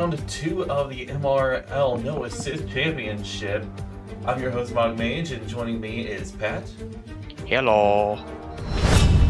Round 2 of the MRL No Assist Championship. I'm your host, Mod Mage, and joining me is Pat. Hello.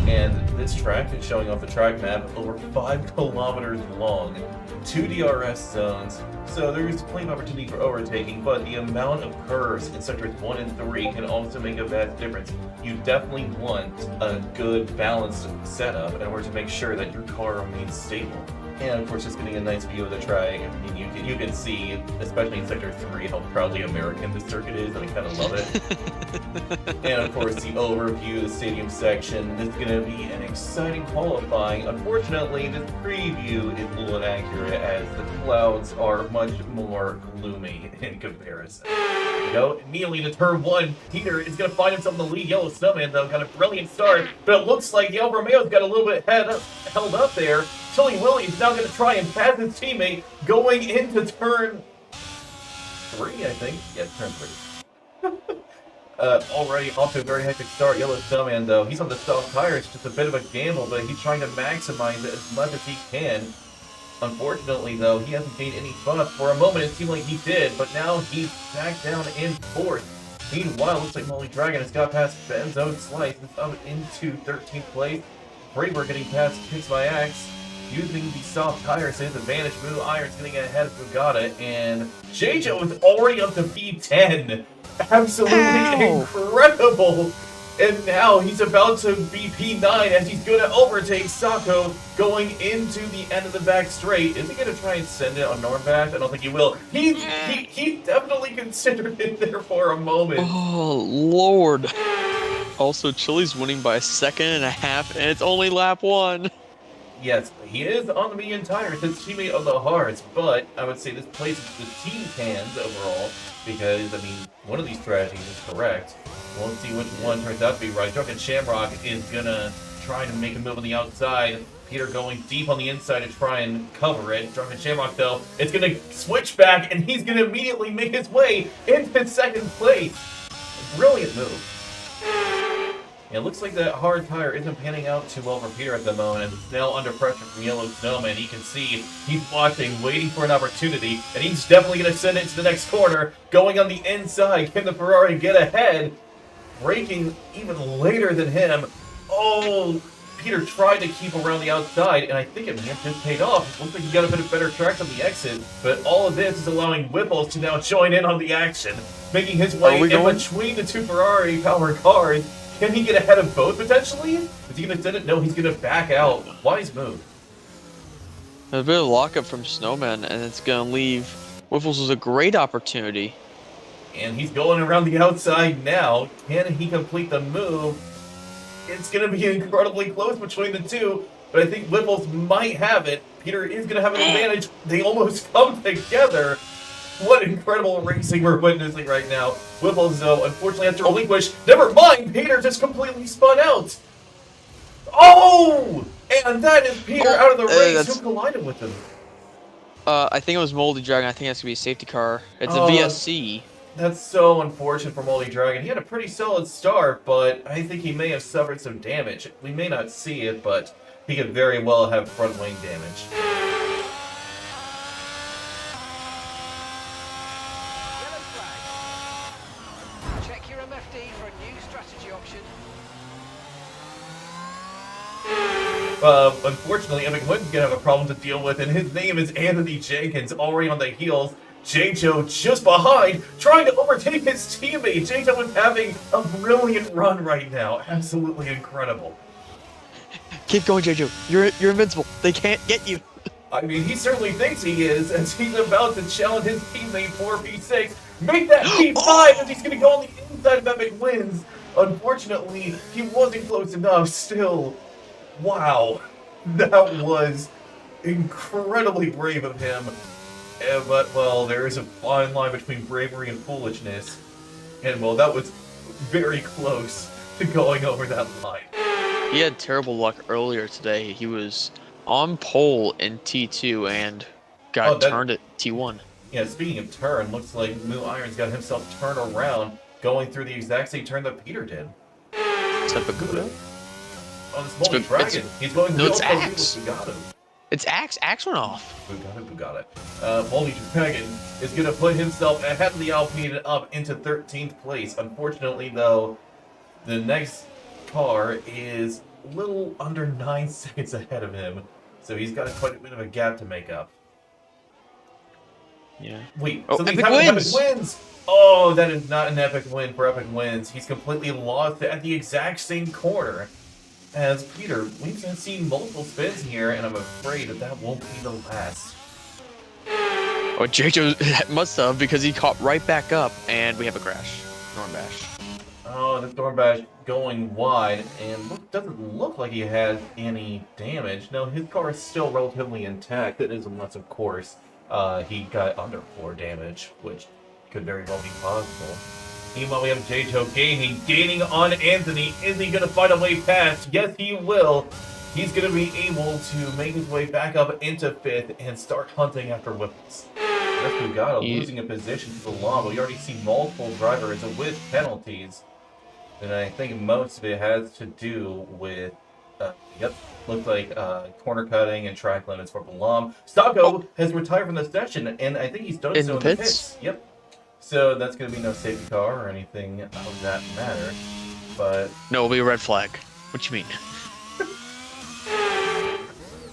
And this track is showing off the track map over 5 kilometers long, 2 DRS zones, so there's plenty of opportunity for overtaking, but the amount of curves in sectors 1 and 3 can also make a vast difference. You definitely want a good balanced setup in order to make sure that your car remains stable. And of course, just getting a nice view of the track. I mean, you can see, especially in Sector 3, how proudly American this circuit is, and I kind of love it. And of course, the overview, the stadium section, this is going to be an exciting qualifying. Unfortunately, this preview is a little inaccurate, as the clouds are much more gloomy in comparison. You know, immediately to turn 1, Peter is going to find himself in the lead. Yellow Snowman, though, got a brilliant start, but it looks like the Alfa Romeo's got a little bit held up there. Chili Willie is now going to try and pass his teammate going into turn 3, I think. Yeah, turn 3. Already off to a very hectic start. Yellow Snowman, though, he's on the soft tires, just a bit of a gamble, but he's trying to maximize it as much as he can. Unfortunately, though, he hasn't gained any spots. For a moment, it seemed like he did, but now he's back down in 4th. Meanwhile, looks like Molly Dragon has got past Benzo Slice and up into 13th place. Braver getting past Kicks My Axe, using the soft tires to his advantage. Blue Iron's getting ahead of Bugatti, and JJ is already up to P10. Absolutely incredible! And now he's about to be P9 as he's going to overtake Sako going into the end of the back straight. Is he going to try and send it on Normbach? I don't think he will. He definitely considered it there for a moment. Oh, Lord. Also, Chili's winning by a second and a half, and it's only lap 1. Yes, he is on the medium tires, his teammate on the hards, but I would say this places the team's hands overall, because, I mean, one of these strategies is correct. We'll see which one turns out to be right. Drunken Shamrock is gonna try to make a move on the outside. Peter going deep on the inside to try and cover it. Drunken Shamrock, though, is gonna switch back, and he's gonna immediately make his way into 2nd place. Brilliant move. It looks like that hard tire isn't panning out too well for Peter at the moment, and he's now under pressure from Yellow Snowman. You can see he's watching, waiting for an opportunity, and he's definitely going to send it to the next corner. Going on the inside, can the Ferrari get ahead? Braking even later than him. Oh, Peter tried to keep around the outside, and I think it may have just paid off. It looks like he got a bit of better traction on the exit, but all of this is allowing Whipples to now join in on the action, making his way in between the 2 Ferrari-powered cars. Can he get ahead of both, potentially? Is he going to send it? No, he's going to back out. Wise move. A bit of lockup from Snowman, and it's going to leave Whiffles with a great opportunity. And he's going around the outside now. Can he complete the move? It's going to be incredibly close between the 2, but I think Whipples might have it. Peter is going to have an advantage. They almost come together. What incredible racing we're witnessing right now. Whipples, though, unfortunately has to relinquish. Never mind, Peter just completely spun out. Oh! And that is Peter out of the race. Who collided with him? I think it was Moldy Dragon. I think that's going to be a safety car. It's a VSC. That's so unfortunate for Moldy Dragon. He had a pretty solid start, but I think he may have suffered some damage. We may not see it, but he could very well have front wing damage. Unfortunately, Epic Wood's gonna have a problem to deal with, and his name is Anthony Jenkins, already on the heels. J-Jo just behind, trying to overtake his teammate. J-Jo is having a brilliant run right now. Absolutely incredible. Keep going, J-Jo. You're invincible. They can't get you. I mean, he certainly thinks he is, as he's about to challenge his teammate for P6. Make that P5 as he's gonna go on the inside of Epic Wins. Unfortunately, he wasn't close enough. Still, wow. That was incredibly brave of him. But, well, there is a fine line between bravery and foolishness. And, well, that was very close to going over that line. He had terrible luck earlier today. He was on pole in T2 and got turned at T1. Yeah, speaking of turn, looks like Moo Iron's got himself turned around, going through the exact same turn that Peter did. Except for good. Oh, this Moldy Dragon. He's going to it's Axe. Got him. It's Axe. Axe went off. Who got it? Who got it? Dragon is going to put himself ahead of the Alpine and up into 13th place. Unfortunately, though, the next car is a little under 9 seconds ahead of him, so he's got quite a bit of a gap to make up. Yeah. Wait, Oh, something's Epic happening. wins! Epic wins! Oh, that is not an epic win for Epic Wins. He's completely lost at the exact same corner as Peter. We've seen multiple spins here, and I'm afraid that won't be the last. Oh, JoJo must have, because he caught right back up, and we have a crash. Storm Bash. Oh, the Storm Bash going wide, and doesn't look like he had any damage. No, his car is still relatively intact. That is unless, of course, he got underfloor damage, which could very well be possible. Meanwhile, we have JoJo gaining on Anthony. Is he going to find a way past? Yes, he will. He's going to be able to make his way back up into 5th and start hunting after whipples. Bugatti losing a position to the law, but we already see multiple drivers with penalties. And I think most of it has to do with, looks like corner cutting and track limits for Balam. Stocko has retired from the session, and I think he's done so in the pits. Yep. So that's going to be no safety car or anything of that matter. But no, it'll be a red flag. What you mean?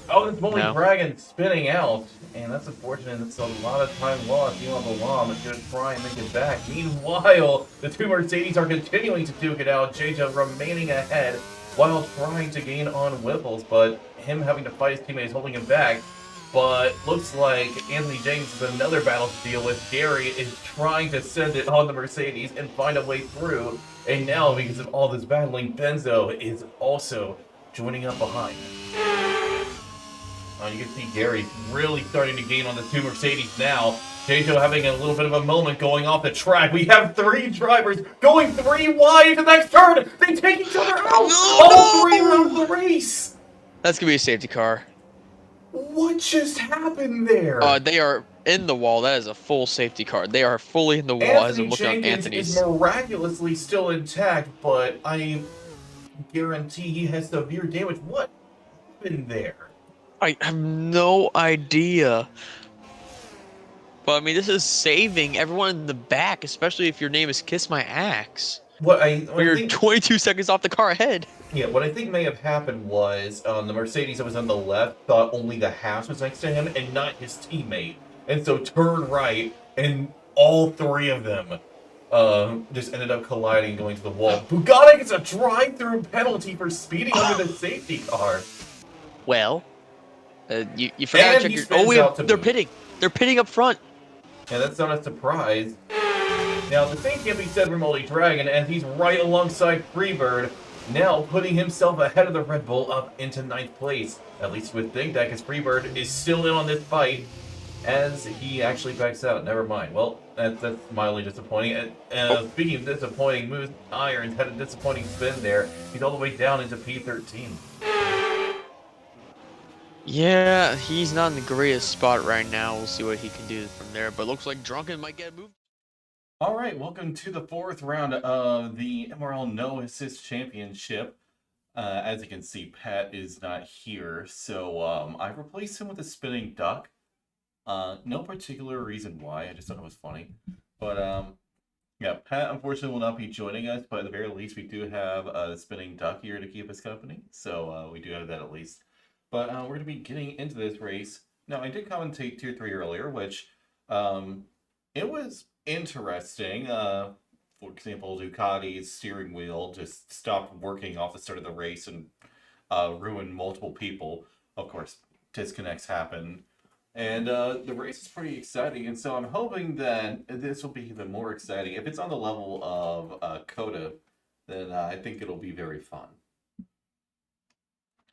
Oh, this Molly Dragon spinning out, and that's unfortunate. It's a lot of time lost. Meanwhile, Balam is going to try and make it back. Meanwhile, the two Mercedes are continuing to duke it out. JJ remaining ahead while trying to gain on Whipples, but him having to fight his teammates holding him back. But looks like Anthony James is another battle to deal with. Gary is trying to send it on the Mercedes and find a way through. And now, because of all this battling, Benzo is also joining up behind. You can see Gary really starting to gain on the two Mercedes now. JoJo having a little bit of a moment going off the track. We have 3 drivers going 3 wide into the next turn. They take each other out. All 3 are out of the race. That's going to be a safety car. What just happened there? They are in the wall. That is a full safety car. They are fully in the wall as I'm looking at Anthony's. Is miraculously still intact, but I guarantee he has severe damage. What happened there? I have no idea. But I mean, this is saving everyone in the back, especially if your name is Kiss My Axe. You're 22 seconds off the car ahead. Yeah, what I think may have happened was the Mercedes that was on the left thought only the Haas was next to him and not his teammate. And so turned right, and all 3 of them just ended up colliding going to the wall. Bugatti gets a drive-through penalty for speeding under the safety car. Well, you forgot to check your... Oh, they're pitting. They're pitting up front. Yeah, that's not a surprise. Now, the same can't be said for Moldy Dragon, and he's right alongside Freebird, now putting himself ahead of the Red Bull up into 9th place. At least with think that, because Freebird is still in on this fight, as he actually backs out. Never mind. Well, that's mildly disappointing. Speaking of disappointing moves, Irons had a disappointing spin there. He's all the way down into P13. Yeah, he's not in the greatest spot right now. We'll see what he can do from there. But looks like Drunken might get moved. All right, welcome to the 4th round of the MRL No Assist Championship. As you can see, Pat is not here, so I replaced him with a spinning duck. No particular reason why, I just thought it was funny. But yeah, Pat unfortunately will not be joining us, but at the very least we do have a spinning duck here to keep us company. So we do have that at least. But we're going to be getting into this race. Now, I did commentate Tier 3 earlier, which it was interesting. For example, Ducati's steering wheel just stopped working off the start of the race and ruined multiple people. Of course, disconnects happen. And the race is pretty exciting, and so I'm hoping that this will be even more exciting. If it's on the level of Coda, then I think it'll be very fun.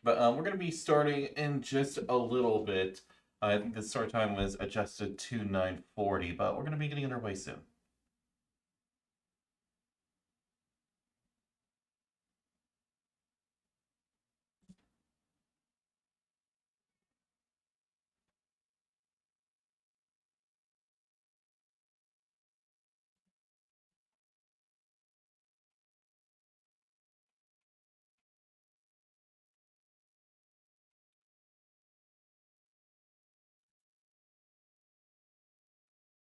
But we're going to be starting in just a little bit. I think the start time was adjusted to 9:40, but we're going to be getting underway soon.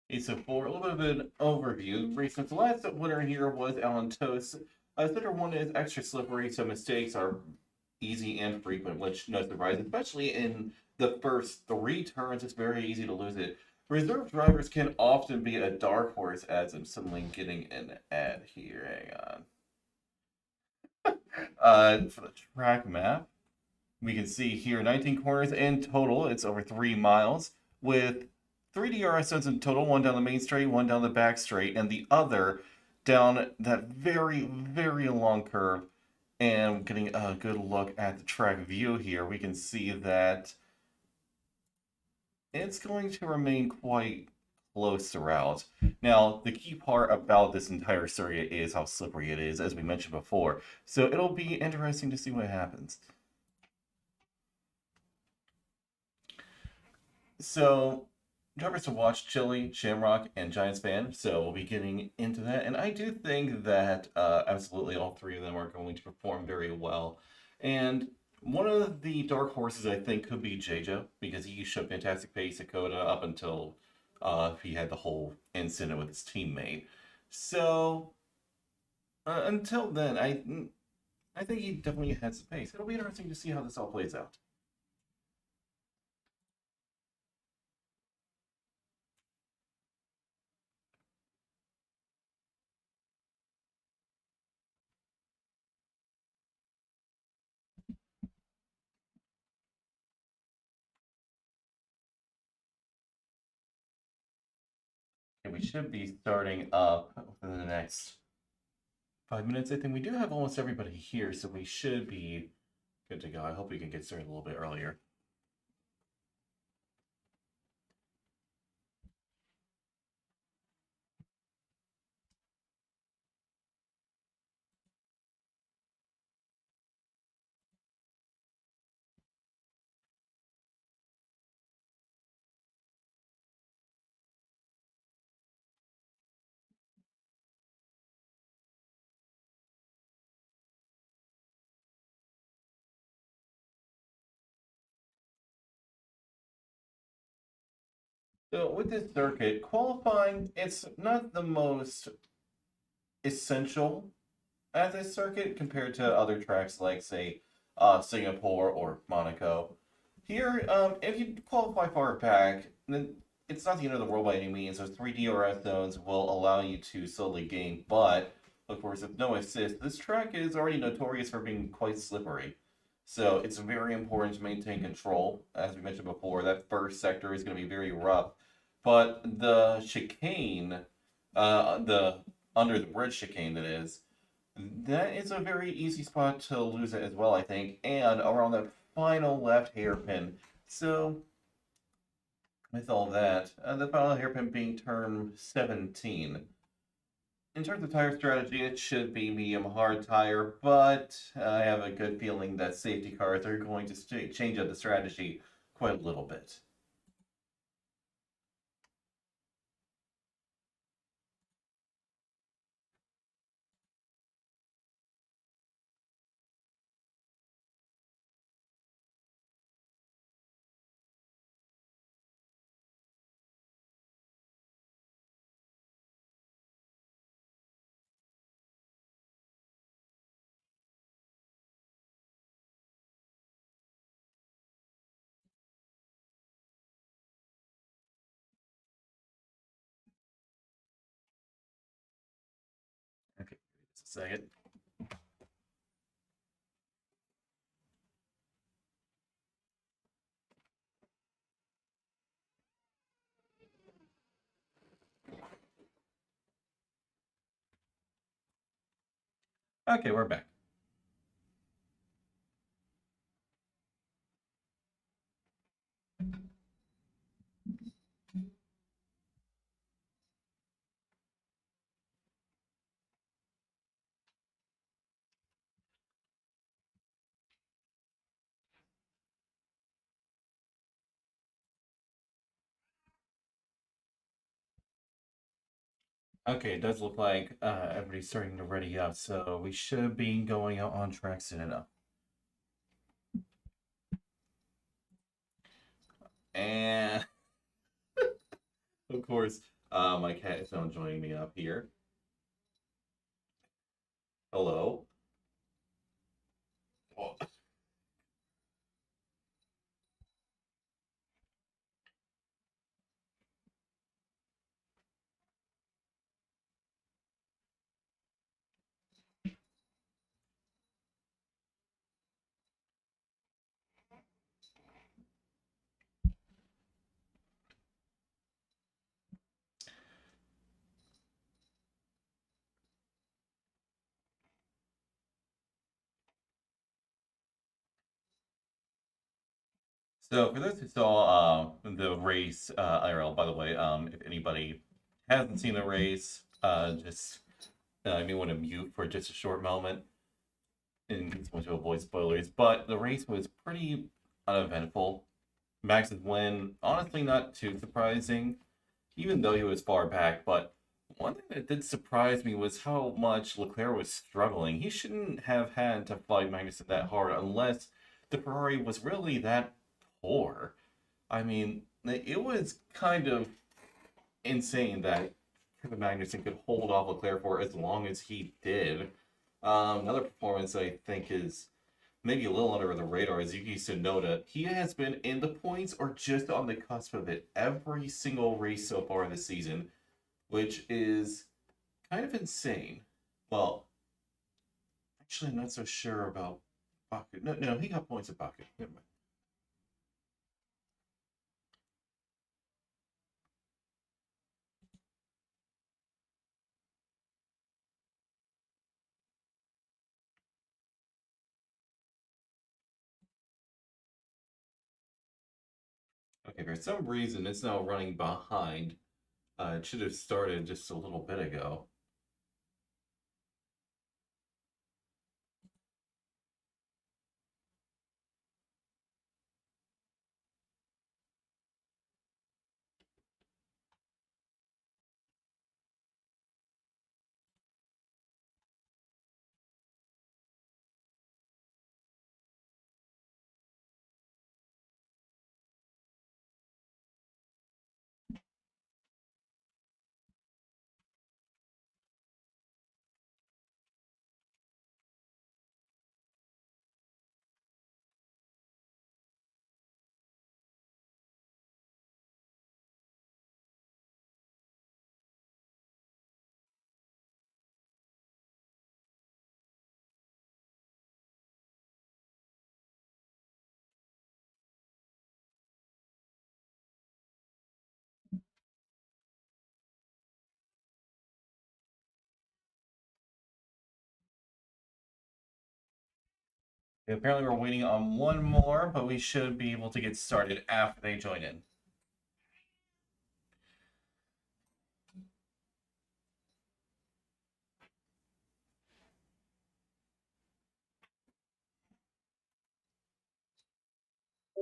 So for a little bit of an overview, the last winner here was Alan Toast. Center one is extra slippery, so mistakes are easy and frequent, which no surprise, especially in the first 3 turns, it's very easy to lose it. Reserve drivers can often be a dark horse, as I'm suddenly getting an ad here. Hang on. For the track map, we can see here 19 corners in total. It's over 3 miles with 3 DRS zones in total, one down the main straight, one down the back straight, and the other down that very, very long curve. And getting a good look at the track view here, we can see that it's going to remain quite close throughout. Now, the key part about this entire circuit is how slippery it is, as we mentioned before. So it'll be interesting to see what happens. So, drivers to watch Chili, Shamrock, and Giants fan. So we'll be getting into that, and I do think that absolutely all 3 of them are going to perform very well. And one of the dark horses I think could be JJ because he showed fantastic pace at Coda up until he had the whole incident with his teammate. So until then, I think he definitely has the pace. It'll be interesting to see how this all plays out. And we should be starting up within the next 5 minutes. I think we do have almost everybody here, so we should be good to go. I hope we can get started a little bit earlier. So with this circuit, qualifying, it's not the most essential at this circuit compared to other tracks like, say, Singapore or Monaco. Here, if you qualify far back, then it's not the end of the world by any means. Those 3 DRS zones will allow you to slowly gain, but of course, with no assist, this track is already notorious for being quite slippery. So it's very important to maintain control. As we mentioned before, that first sector is going to be very rough, but the chicane, the under the bridge chicane that is, that is a very easy spot to lose it as well, I think, and around that final left hairpin. So, with all that, the final hairpin being turn 17. In terms of tire strategy, it should be medium hard tire, but I have a good feeling that safety cars are going to change up the strategy quite a little bit. Okay, just a second. Okay, we're back. Okay, it does look like everybody's starting to ready up, so we should be going out on track soon enough. And of course, My cat is now joining me up here. Hello. Oh. So, for those who saw the race IRL, by the way, if anybody hasn't seen the race, just I may want to mute for just a short moment and want to avoid spoilers. But the race was pretty uneventful. Max's win, honestly, not too surprising, even though he was far back. But one thing that did surprise me was how much Leclerc was struggling. He shouldn't have had to fight Magnussen that hard unless the Ferrari was really that poor. I mean, it was kind of insane that Kevin Magnussen could hold off Leclerc for as long as he did. Another performance I think is maybe a little under the radar is Yuki Tsunoda. He has been in the points or just on the cusp of it every single race so far this season, which is kind of insane. Well, actually, I'm not so sure about Baku. No, he got points at Baku. Never mind. Okay, for some reason, it's now running behind. It should have started just a little bit ago. Apparently, we're waiting on one more, but we should be able to get started after they join in.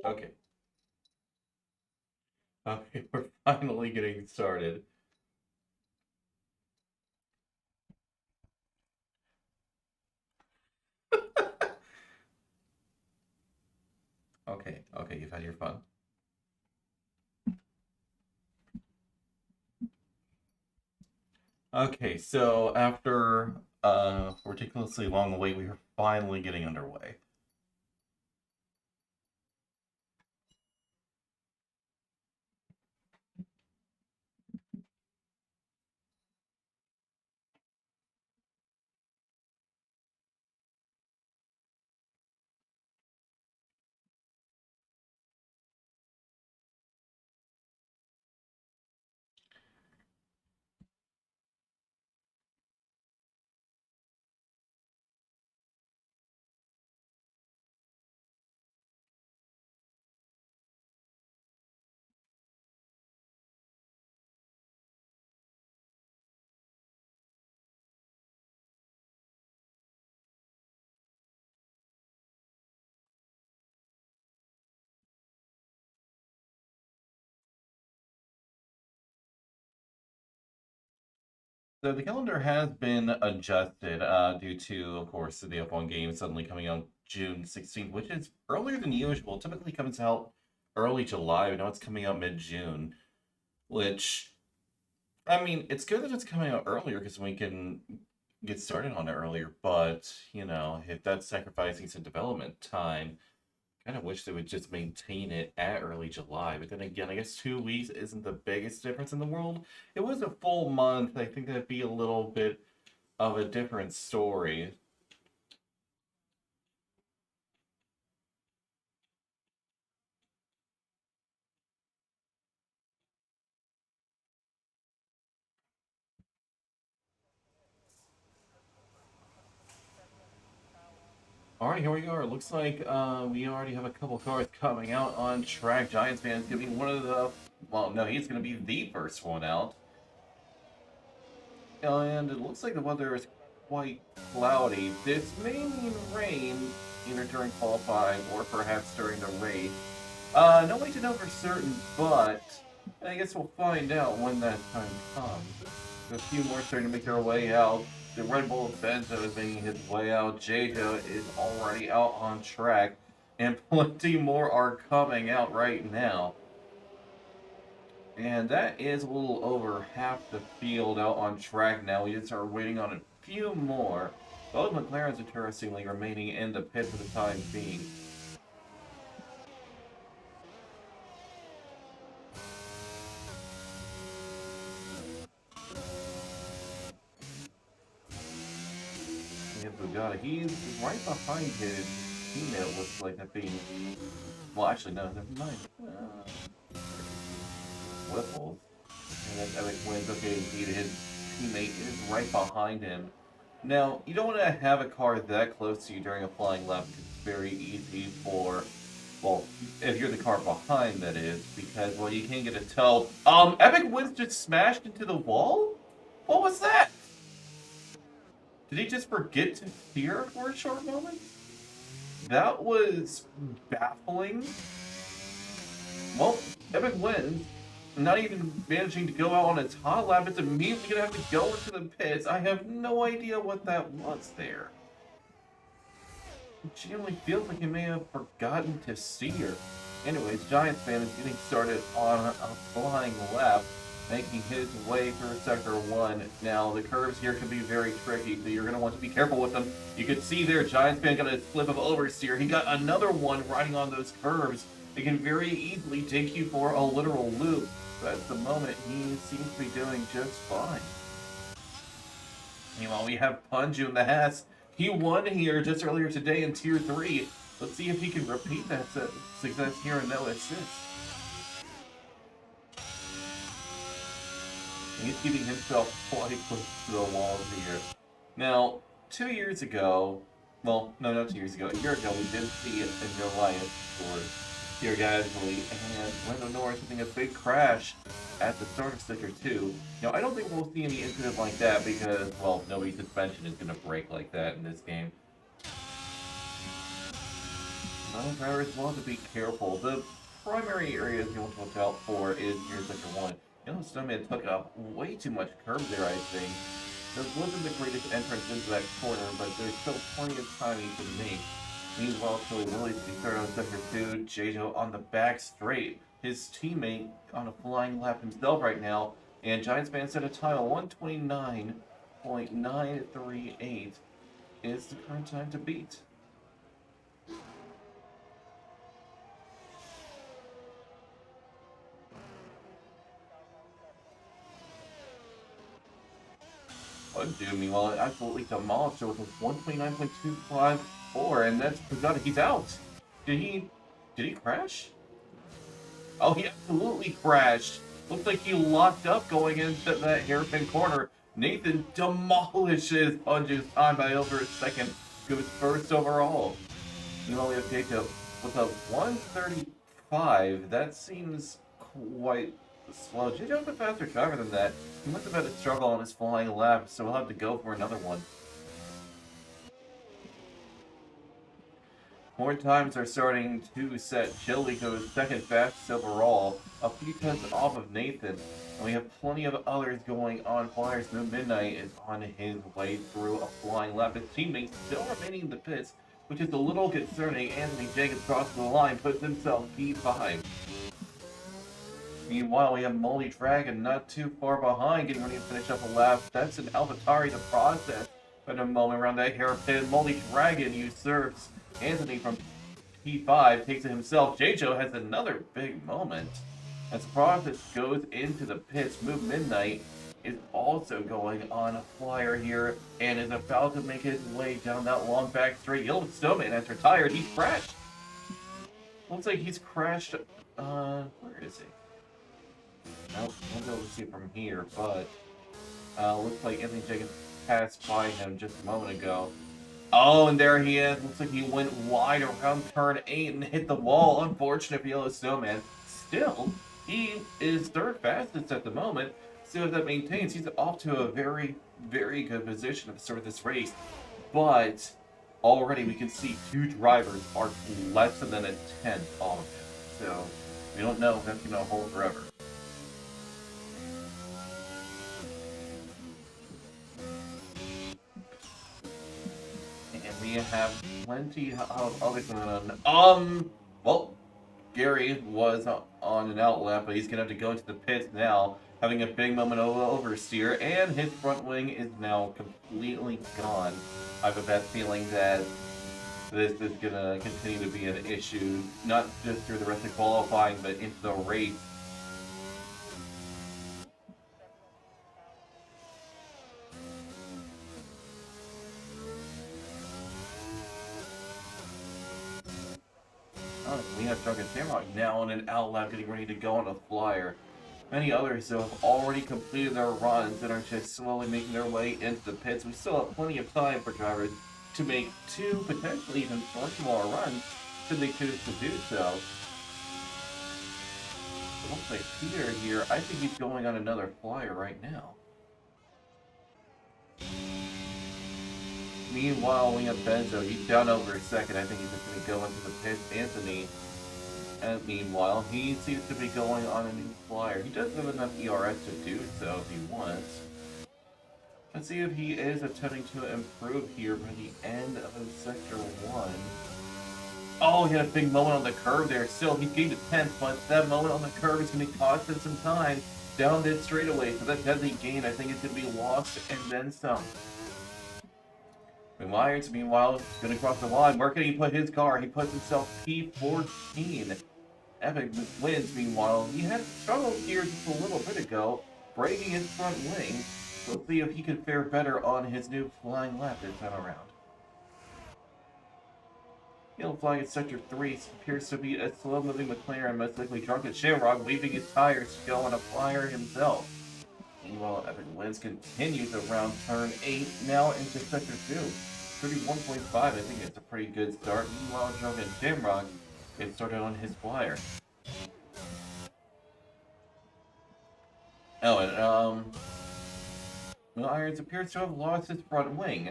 Okay. Okay, we're finally getting started. Okay, you've had your fun. Okay, so after ridiculously long wait, we are finally getting underway. So the calendar has been adjusted due to, of course, the F1 game suddenly coming out June 16th, which is earlier than usual. Typically comes out early July, but now it's coming out mid-June, which I mean, it's good that it's coming out earlier because we can get started on it earlier, but, you know, if that's sacrificing some development time, kind of wish they would just maintain it at early July. But then again, I guess 2 weeks isn't the biggest difference in the world. It was a full month. I think that'd be a little bit of a different story. Alright, here we are. It looks like we already have a couple cars coming out on track. Giants fan is going to be one of the... Well, no, he's going to be the first one out. And it looks like the weather is quite cloudy. This may mean rain either during qualifying or perhaps during the race. No way to know for certain, but I guess we'll find out when that time comes. A few more starting to make their way out. The Red Bull Benzo is making his way out. Jato is already out on track. And plenty more are coming out right now. And that is a little over half the field out on track now. We just are waiting on a few more. Both McLarens interestingly remaining in the pit for the time being. Bugatti. He's right behind his teammate, looks like that being... Well, actually, no, never mind. Whipples. And then Epic wins. Okay, indeed, his teammate is right behind him. Now, you don't want to have a car that close to you during a flying lap. It's very easy for... Well, if you're the car behind, that is, because, well, you can't get a tow. Epic Wins just smashed into the wall? What was that? Did he just forget to steer for a short moment? That was baffling. Well, Epic wins. Not even managing to go out on its hot lap. It's immediately going to have to go into the pits. I have no idea what that was there. It genuinely feels like he may have forgotten to steer. Anyways, Giants fan is getting started on a flying lap, making his way through Sector 1. Now, the curves here can be very tricky, so you're going to want to be careful with them. You can see there, Giants fan got a slip of oversteer. He got another one riding on those curves. It can very easily take you for a literal loop, but at the moment, he seems to be doing just fine. Meanwhile, we have Punju in the Haas. He won here just earlier today in Tier 3. Let's see if he can repeat that success here and no assist. He's keeping himself quite close to the walls here. Now, 2 years ago, well, no, not 2 years ago, a year ago, we did see a no alliance for here Gasly and Lando Norris having a big crash at the start of Sector 2. Now, I don't think we'll see any incident like that because, well, nobody's suspension is going to break like that in this game. Drivers want to be careful. The primary areas you want to look out for is your Sector 1. You know, Snowman took up way too much curb there, I think. This wasn't the greatest entrance into that corner, but there's still plenty of time he can make. Meanwhile, Chili Willie's to be started on Sector 2, Jato on the back straight. His teammate on a flying lap himself right now, and Giants fan set a time of 129.938 is the current time to beat. Punju, meanwhile, absolutely demolished it with a 129.254, and that's Bugatti. He's out. Did he crash? Oh, he absolutely crashed. Looks like he locked up going into that hairpin corner. Nathan demolishes Punju's time by over a second. It was first overall. Meanwhile, we have Jacob with a 135. That seems quite slow. Jaco's a faster driver than that. He must have had a struggle on his flying lap, so we'll have to go for another one. More times are starting to set Chili goes second fastest overall, a few tenths off of Nathan. And we have plenty of others going on. Flyers Moon Midnight is on his way through a flying lap. His teammates still remaining in the pits, which is a little concerning. Anthony Jacobs crosses the line, puts himself P5. Meanwhile, we have Moldy Dragon not too far behind, getting ready to finish up a lap. That's an AlphaTauri to process. But in a moment around that hairpin, Moldy Dragon usurps Anthony from P5, takes it himself. J-Jo has another big moment. As Process goes into the pits, Move Midnight is also going on a flyer here and is about to make his way down that long back straight. Yellow Snowman has retired. He's crashed. Looks like he's crashed. Where is he? I won't be able to see it from here, but looks like Anthony Jenkins passed by him just a moment ago. Oh, and there he is. Looks like he went wide around turn 8 and hit the wall. Unfortunate for Yellow Snowman. Still, he is third fastest at the moment. So if that maintains, he's off to a very, very good position at the start of this race. But already we can see two drivers are less than a tenth off of him. So we don't know if that's going to hold forever. We have plenty of other going on. Well, Gary was on an outlap, but he's going to have to go into the pits now, having a big moment of oversteer, and his front wing is now completely gone. I have a bad feeling that this is going to continue to be an issue, not just through the rest of qualifying, but into the race. We have Drunken Shamrock now on an outlap getting ready to go on a flyer. Many others who have already completed their runs and are just slowly making their way into the pits. We still have plenty of time for drivers to make 2, potentially even 4 more runs should they choose to do so. It looks like Peter here, I think he's going on another flyer right now. Meanwhile, we have Benzo. He's down over a second. I think he's just going to go into the pits. Anthony, and meanwhile, he seems to be going on a new flyer. He does have enough ERS to do so if he wants. Let's see if he is attempting to improve here by the end of Sector 1. Oh, he had a big moment on the curve there. Still, he gained a 10th, but that moment on the curve is going to cost him some time down this straightaway. So that deadly gain, I think, is going to be lost and then some. Myers, meanwhile, is going to cross the line. Where can he put his car? He puts himself P14. Epic wins, meanwhile. He had struggled here just a little bit ago, breaking his front wing. Let's see if he can fare better on his new flying lap this time around. Yellow flag at Sector 3 appears to be a slow-moving McLaren, most likely Drunken Shamrock, waving his tires to go on a flyer himself. Meanwhile, Epic Wins continues around turn 8, now into Sector 2. 31.5, I think it's a pretty good start. Meanwhile, Drunken Shamrock gets started on his flyer. Oh, and, well, Irons appears to have lost his front wing.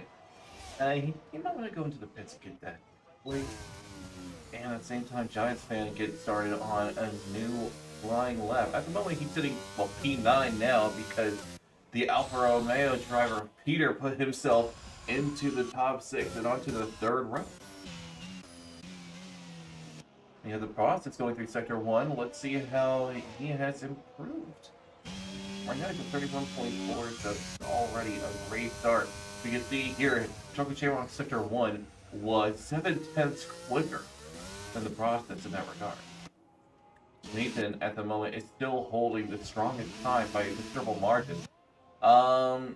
He might want to go into the pits and get that, please. And at the same time, Giants fan gets started on a new flying lap. At the moment, he's sitting, well, P9 now because the Alfa Romeo driver, Peter, put himself into the top 6 and onto the 3rd row. We have the process going through Sector 1. Let's see how he has improved. Right now, he's at 31.4, so it's already a great start. We can see here, Drunken Shamrock Sector 1 was 7/10 quicker than the process in that regard. Nathan, at the moment, is still holding the strongest time by a considerable margin. And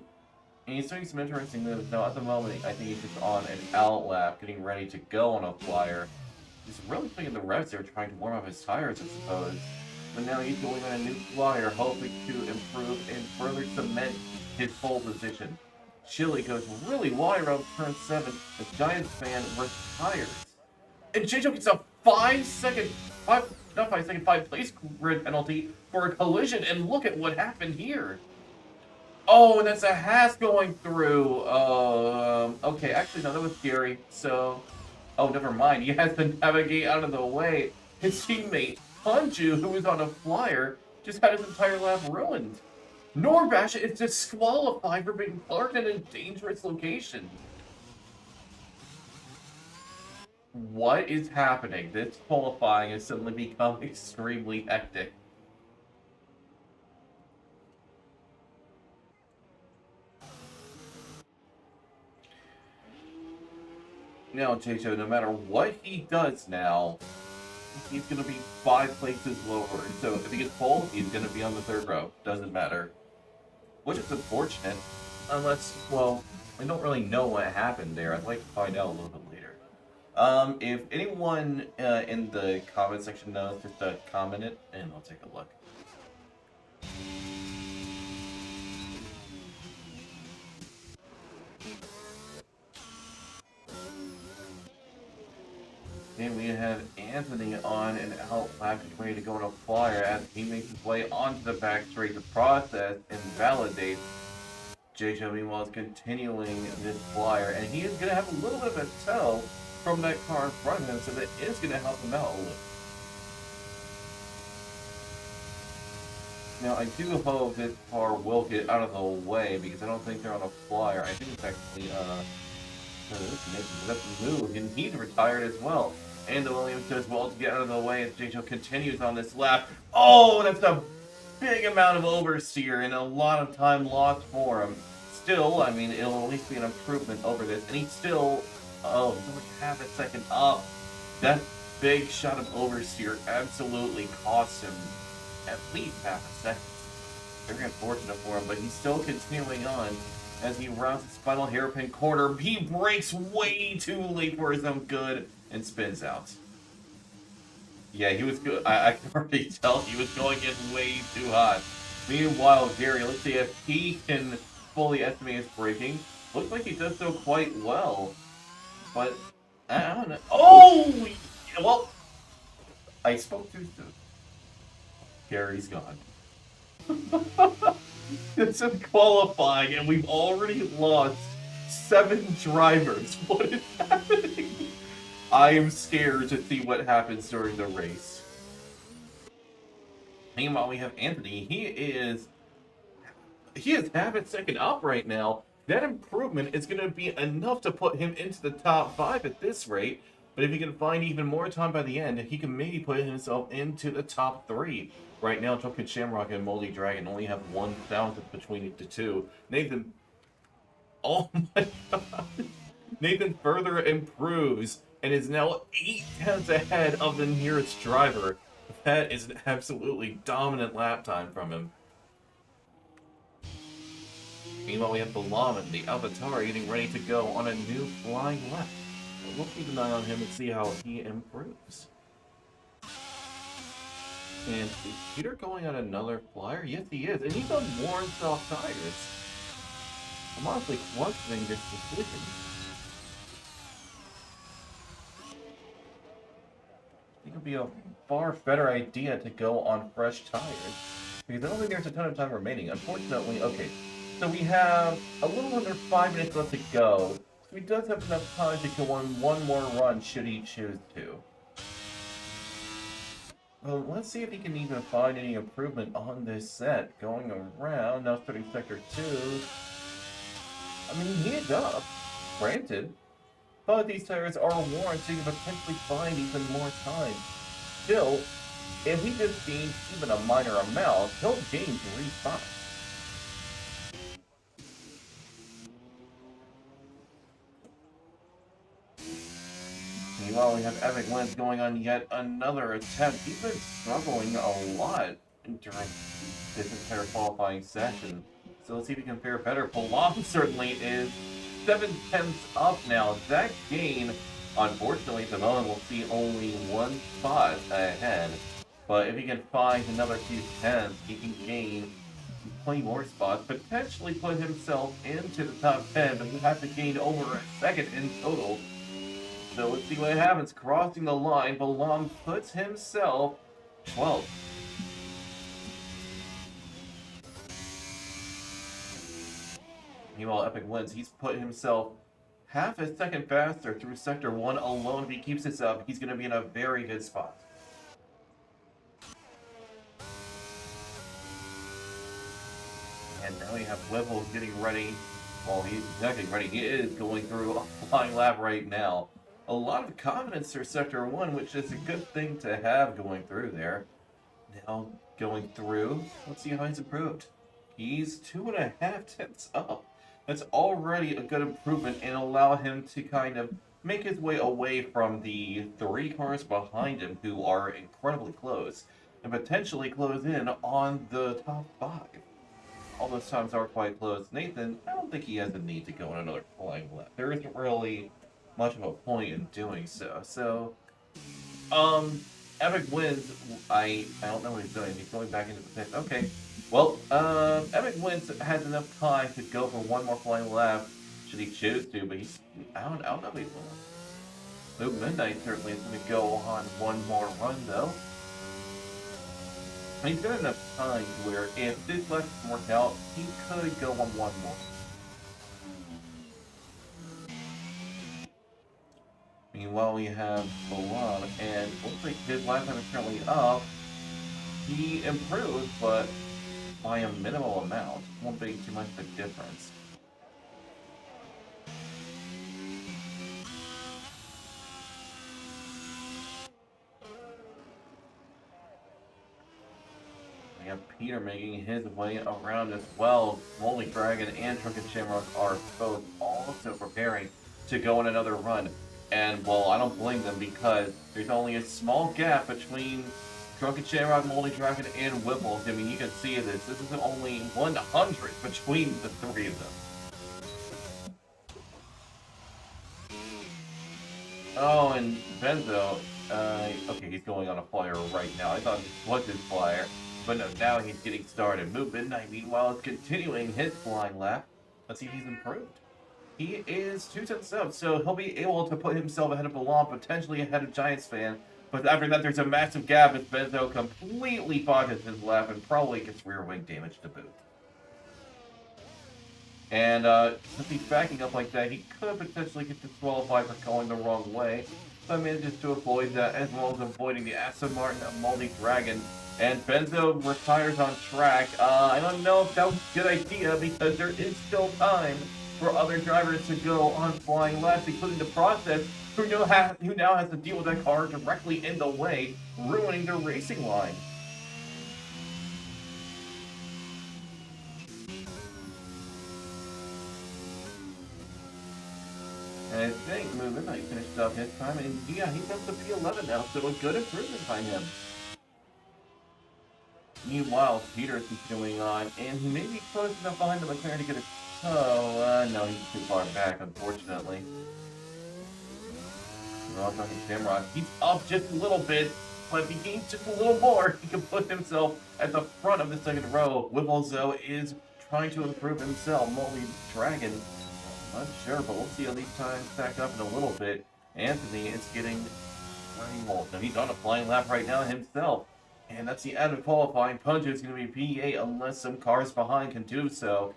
he's doing some interesting moves. Now, at the moment, I think he's just on an outlap, getting ready to go on a flyer. He's really putting in the revs there, trying to warm up his tires, I suppose. But now he's going on a new flyer, hoping to improve and further cement his pole position. Chili goes really wide around turn 7. The Giants fan retires. And J-Jo gets a 5 place grid penalty for a collision. And look at what happened here. Oh, and that's a Haas going through. Okay, actually, no, that was Gary. So, oh, never mind. He has to navigate out of the way. His teammate, Hanju, who was on a flyer, just had his entire lap ruined. Norbash is disqualified for being parked in a dangerous location. What is happening? This qualifying has suddenly become extremely hectic. now, J-Cho, no matter what he does now, he's going to be 5 places lower. So if he gets pole, he's going to be on the 3rd row. Doesn't matter. Which is unfortunate. Unless, well, we don't really know what happened there. I'd like to find out a little bit later. If anyone in the comment section knows, just comment it, and I'll take a look. And we have Anthony on an out lap ready to go on a flyer as he makes his way onto the back straight to process and validate. J-Cho meanwhile is continuing this flyer, and he is going to have a little bit of a tow from that car in front of him, so that is going to help him out a little. Now, I do hope this car will get out of the way, because I don't think they're on a flyer. I think it's actually, this move, and he's retired as well. And the Williams does well to get out of the way as J-Cho continues on this lap. Oh, that's a big amount of oversteer and a lot of time lost for him. Still, I mean, it'll at least be an improvement over this. And he's still, oh, he's only half a second up. That big shot of oversteer absolutely cost him at least half a second. Very unfortunate for him, but he's still continuing on as he rounds his final hairpin corner. He brakes way too late for his own good and spins out. Yeah, he was good. I can already tell he was going in way too hot. Meanwhile, Gary, let's see if he can fully estimate his braking. Looks like he does so quite well. But, I don't know. Oh! Well, I spoke too soon. Gary's gone. This is qualifying, and we've already lost 7 drivers. What is happening? I am scared to see what happens during the race. Meanwhile, we have Anthony. He is half a second up right now. That improvement is going to be enough to put him into the top 5 at this rate. But if he can find even more time by the end, he can maybe put himself into the top 3. Right now, Drunken Shamrock and Moldy Dragon only have 1,000 between the two. Nathan... Oh my god. Nathan further improves and is now 8 tenths ahead of the nearest driver. That is an absolutely dominant lap time from him. Meanwhile, we have Balaam, the Avatar, getting ready to go on a new flying lap. We'll keep an eye on him and see how he improves. And is Peter going on another flyer? Yes, he is. And he's on worn soft tires. I'm honestly questioning this decision. I think it would be a far better idea to go on fresh tires. Because I don't think there's a ton of time remaining. Unfortunately, okay. So we have a little under 5 minutes left to go. So he does have enough time to go on one more run should he choose to. Well, let's see if he can even find any improvement on this set. Going around, now starting Sector 2. I mean, he is up, granted. But these tires are worn, so you can potentially find even more time. Still, if he just gains even a minor amount, he'll gain 3 spots. Meanwhile, we have Epic Lens going on yet another attempt. He's been struggling a lot during this entire qualifying session. So let's see if he can fare better. Balaam certainly is 7 tenths up now. That gain, unfortunately, at the moment, we'll see only 1 spot ahead. But if he can find another few tenths, he can gain 20 more spots, potentially put himself into the top 10, but he has to gain over a second in total. So let's see what happens. Crossing the line, Balaam puts himself 12th. Meanwhile, Epic wins. He's put himself half a second faster through Sector 1 alone. If he keeps this up, he's going to be in a very good spot. And now we have Whipple getting ready. Well, he's not getting ready. He is going through a flying lap right now. A lot of confidence for Sector 1, which is a good thing to have going through there. Now going through, let's see how he's improved. He's 2.5 tenths up. That's already a good improvement and allow him to kind of make his way away from the 3 cars behind him who are incredibly close and potentially close in on the top 5. All those times are quite close. Nathan, I don't think he has the need to go on another flying lap. There isn't really much of a point in doing so. So, Epic wins. I don't know what he's doing. He's going back into the pit. Okay. Well, Epic wins has enough time to go for one more flying lap should he choose to, but I don't know if he will. Luke Midnight certainly is going to go on one more run though. He's got enough time where if this lap doesn't work out, he could go on one more. Meanwhile, we have Balon, and looks like his lap time is currently up. He improved, but by a minimal amount. Won't be too much of a difference. We have Peter making his way around as well. Moldy Dragon and Drunken Shamrock are both also preparing to go on another run. And, well, I don't blame them because there's only a small gap between Drunken Shamrock, Moldy Dragon, and Whipple. I mean, you can see this. This is only 100 between the 3 of them. Oh, and Benzo, okay, he's going on a flyer right now. I thought this was his flyer, but no, now he's getting started. Move Midnight, meanwhile, is continuing his flying lap. Let's see if he's improved. He is 2 tenths up, so he'll be able to put himself ahead of Balon, potentially ahead of Giants Fan. But after that, there's a massive gap as Benzo completely botches his lap and probably gets rear wing damage to boot. And since he's backing up like that, he could potentially get disqualified for going the wrong way. So I manages to avoid that, as well as avoiding the Aston Martin Moldy Dragon. And Benzo retires on track. I don't know if that was a good idea because there is still time for other drivers to go on flying laps, including the Process, who now has to deal with that car directly in the way, ruining their racing line. And I think Moon Midnight finished up his time, and yeah, he's up to P11 now, so a good improvement by him. Meanwhile, Peter's continuing on, and he may be close enough behind the McLaren to get a toe. No, he's too far back, unfortunately. We're all talking Shamrock. He's up just a little bit, but if he gains just a little more, he can put himself at the front of the second row. Whipple is trying to improve himself. Moldy Dragon, I'm not sure, but we'll see how these times stack up in a little bit. Anthony is getting well, he's on a flying lap right now himself. And that's the end of qualifying. Punch is going to be P8 unless some cars behind can do so.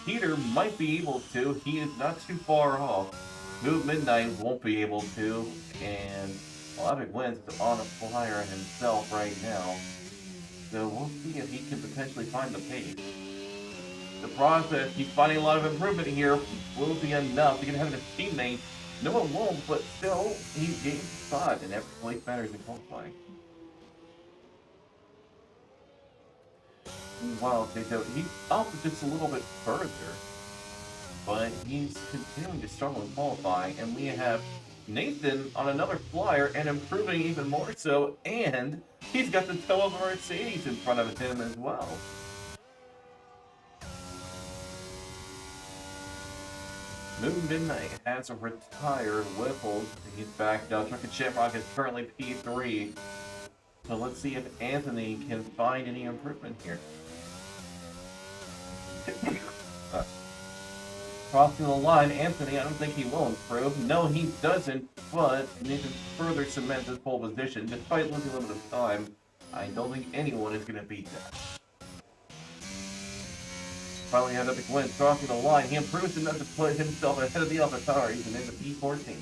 Peter might be able to. He is not too far off. Move Midnight won't be able to. And Epic wins on a flyer himself right now. So we'll see if he can potentially find the pace. The Process, he's finding a lot of improvement here. Will be enough to get ahead of his teammate. No one won't, but still, he gains a spot, and every place matters in qualifying. Wow, he's up just a little bit further, but he's continuing to struggle in qualifying, and we have Nathan on another flyer and improving even more so, and he's got the toe of a Mercedes in front of him as well. Moon Midnight has retired Whipple. He's back now. Drunken Shamrock is currently P3. So let's see if Anthony can find any improvement here. Crossing the line, Anthony, I don't think he will improve. No, he doesn't, but needs to further cement this pole position. Despite losing a little bit of time, I don't think anyone is going to beat that. Finally had Epic win, crossing the line. He improves enough to put himself ahead of the AlphaTauris and into P14.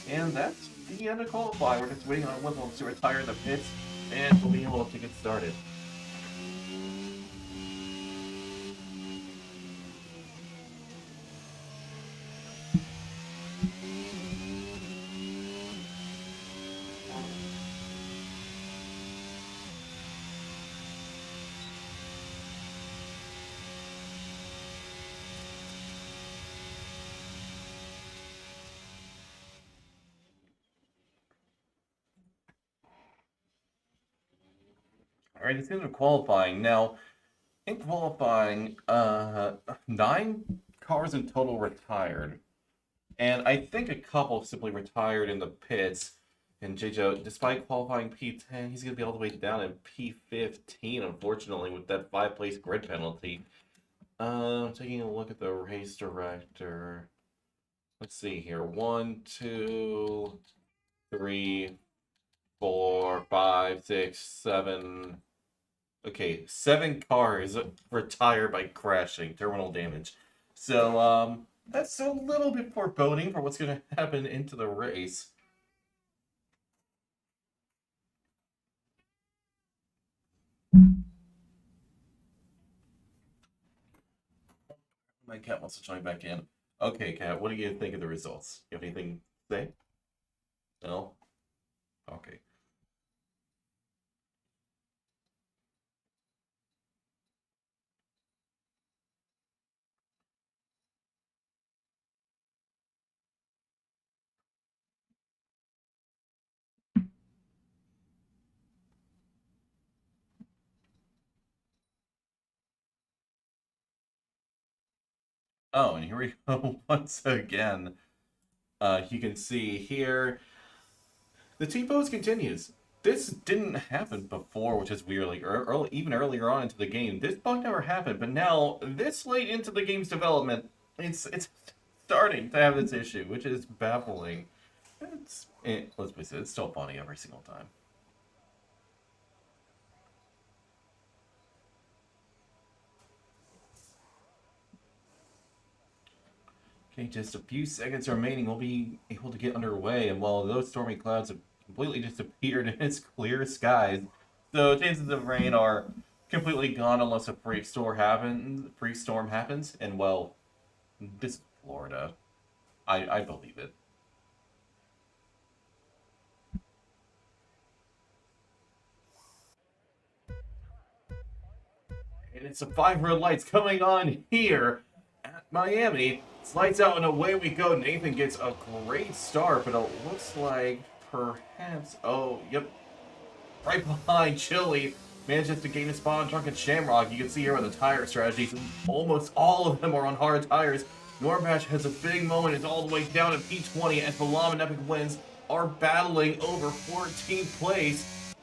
And that's the end of qualifying. We're just waiting on Whipple to retire in the pits, and we'll be able to get started. Alright, it's into qualifying. Now, in qualifying, 9 cars in total retired. And I think a couple simply retired in the pits. And JJ, despite qualifying P10, he's going to be all the way down in P15, unfortunately, with that 5-place grid penalty. Taking a look at the race director. Let's see here. 1, 2, 3, 4, 5, 6, 7. Okay, 7 cars retired by crashing, terminal damage. So, that's a little bit foreboding for what's going to happen into the race. My cat wants to join back in. Okay, Cat, what do you think of the results? You have anything to say? No? Okay. Oh, and here we go once again. You can see here the T-pose continues. This didn't happen before, which is weirdly early, even earlier on into the game. This bug never happened, but now this late into the game's development, it's starting to have this issue, which is baffling. Let's face it, it's still funny every single time. Okay, just a few seconds remaining. We'll be able to get underway, and while those stormy clouds have completely disappeared in its clear skies, so chances of rain are completely gone unless a freak storm happens, and well, this is Florida. I believe it. And it's the 5 red lights coming on here at Miami. It's lights out and away we go. Nathan gets a great start, but it looks like perhaps... Oh, yep. Right behind Chili manages to gain a spot on Drunken Shamrock. You can see here with the tire strategies, almost all of them are on hard tires. Norbash has a big moment. It's all the way down at P20 as Balam and Epic Wins are battling over 14th place.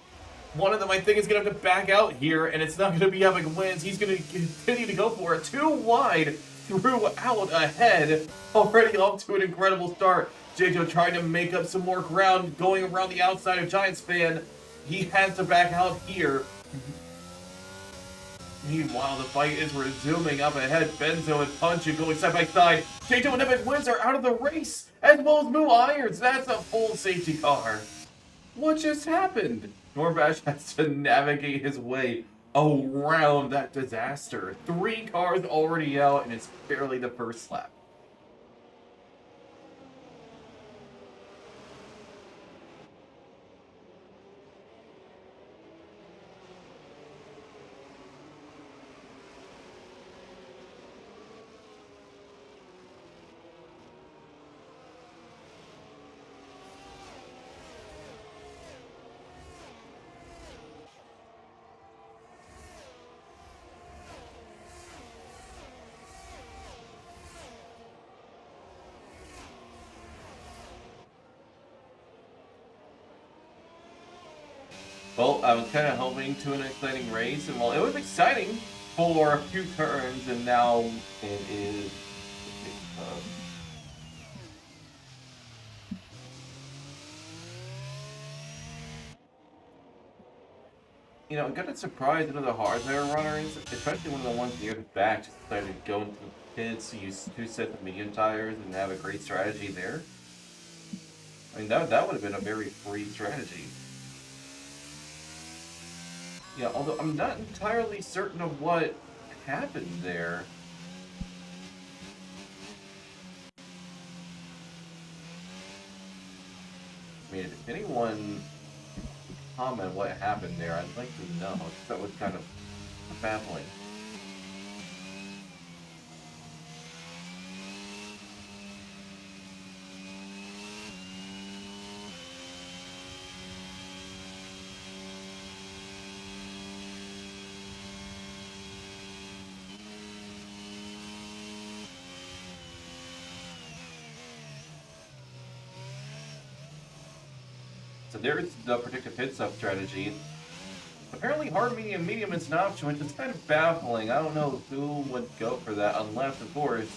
One of them, I think, is going to have to back out here, and it's not going to be Epic Wins. He's going to continue to go for it. 2 wide throughout ahead. Already off to an incredible start. JJ trying to make up some more ground, going around the outside of Giants fan. He has to back out here. Meanwhile, the fight is resuming up ahead. Benzo and Punch going side by side. JJ and Epic Wins are out of the race, as well as Moo Irons. That's a full safety car. What just happened? Norbash has to navigate his way around that disaster. 3 cars already out, and it's barely the first lap. Well, I was kind of hoping to an exciting race, and well, it was exciting for a few turns, and now it is. You know, I'm kind of surprised none of the hardware runners, especially one of the ones near the back, just decided to go into the pits, use 2 sets of medium tires, and have a great strategy there. I mean, that would have been a very free strategy. Yeah, although I'm not entirely certain of what happened there. I mean, if anyone can comment what happened there, I'd like to know, because that was kind of baffling. so there's the predictive pit stop strategy. Apparently hard, medium, medium is an option, which is kind of baffling. I don't know who would go for that, unless, of course,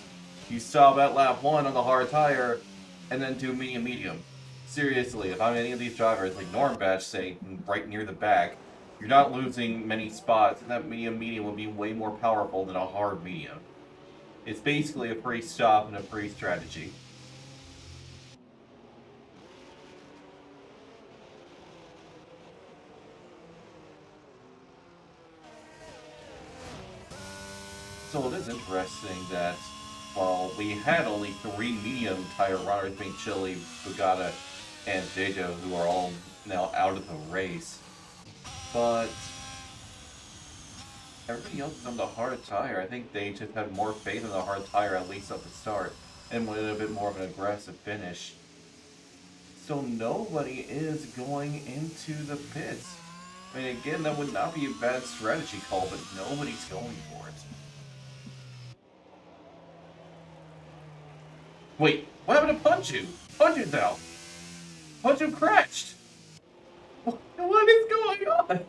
you stop at lap 1 on the hard tire, and then do medium, medium. Seriously, if I'm any of these drivers, like Normbach, say, right near the back, you're not losing many spots, and that medium, medium would be way more powerful than a hard medium. It's basically a free stop and a free strategy. So it is interesting that while we had only 3 medium tire runners being Chili, Bugatti, and Jejo, who are all now out of the race, but everybody else is on the hard tire. I think they just had more faith in the hard tire, at least at the start, and wanted a bit more of an aggressive finish. So nobody is going into the pits. I mean, again, that would not be a bad strategy call, but nobody's going for it. Wait, what happened to Punju? Punju's out. Punju crashed. What is going on?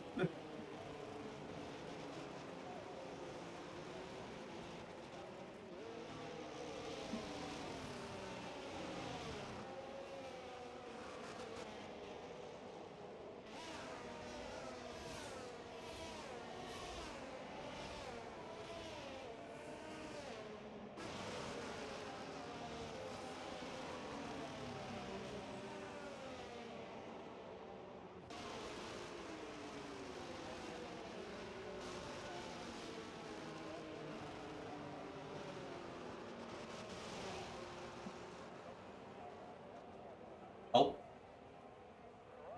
Oh.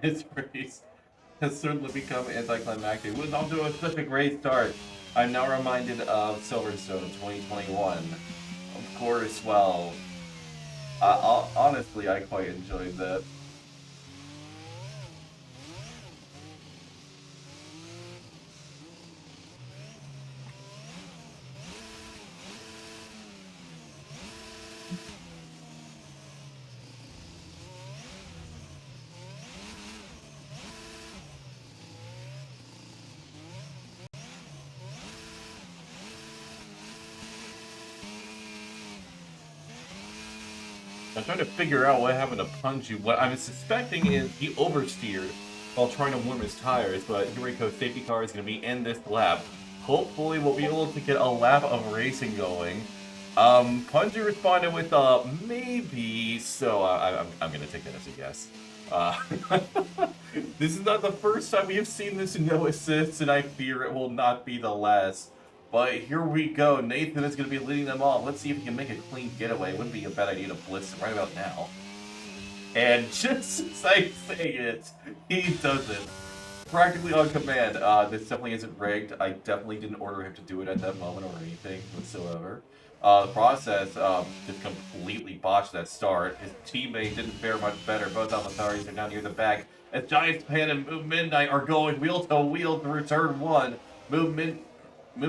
His race has certainly become anticlimactic. It was off to such a great start. I'm now reminded of Silverstone 2021. Of course, well, honestly, I quite enjoyed that. I'm trying to figure out what happened to Punju. What I'm suspecting is he oversteered while trying to warm his tires, but Yuriko's safety car is going to be in this lap. Hopefully we'll be able to get a lap of racing going. Punju responded with maybe, so I'm going to take that as a yes. This is not the first time we have seen this no assists, and I fear it will not be the last. But here we go. Nathan is going to be leading them off. Let's see if he can make a clean getaway. It wouldn't be a bad idea to blitz him right about now. And just as I say it, he does it. Practically on command. This definitely isn't rigged. I definitely didn't order him to do it at that moment or anything whatsoever. The process just completely botched that start. His teammate didn't fare much better. Both Almataris are down near the back. As Giants Pan and Move Midnight are going wheel to wheel through turn 1. Move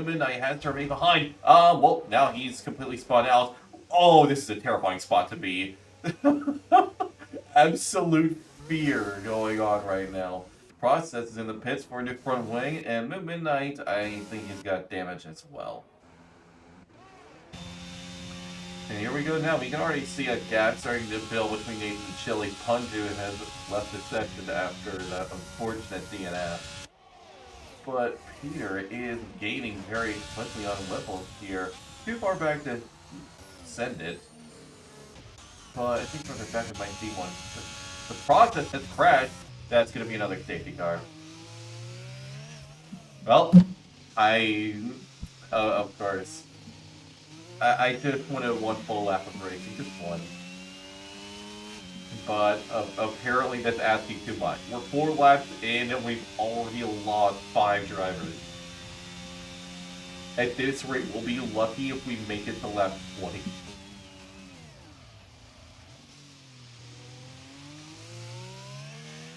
Midnight has to remain behind. Well, now he's completely spun out. Oh, this is a terrifying spot to be. Absolute fear going on right now. Process is in the pits for a new front wing, and Midnight, I think he's got damage as well. And here we go now. We can already see a gap starting to build between Nathan and Chili. Punju has left the section after that unfortunate DNF. But Peter is gaining very quickly on levels here. Too far back to send it. But I think further back it might be one. The process has crashed. That's going to be another safety car. Well, of course. I just wanted one full lap of racing, just one. But apparently that's asking too much. We're 4 laps in and we've already lost 5 drivers. At this rate, we'll be lucky if we make it to lap 20.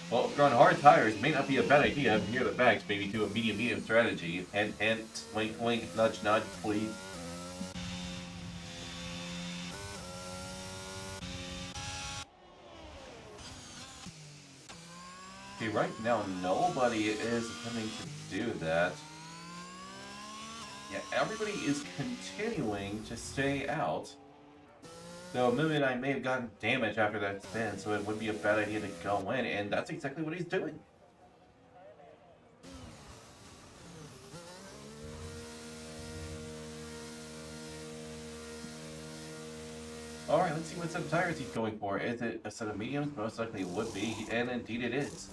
Well, if you're on hard tires, it may not be a bad idea near the backs, maybe do a medium strategy. And wink, wink, nudge, nudge, please. Okay, right now nobody is attempting to do that. Yeah, everybody is continuing to stay out. Though Moo and I may have gotten damage after that spin, so it would be a bad idea to go in, and that's exactly what he's doing. Alright, let's see what set of tires he's going for. Is it a set of mediums? Most likely it would be, and indeed it is.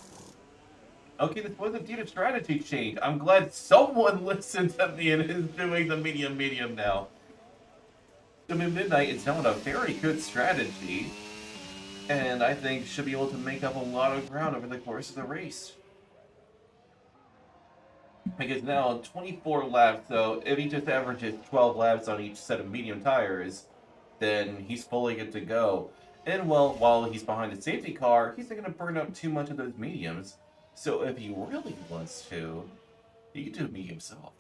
Okay, this was indeed a strategy change. I'm glad someone listened to me and is doing the medium now. I mean, Midnight is now a very good strategy, and I think should be able to make up a lot of ground over the course of the race. Because now 24 laps, so if he just averages 12 laps on each set of medium tires, then he's fully good to go. And well, while he's behind the safety car, he's not going to burn up too much of those mediums. So if he really wants to, he can do medium soft.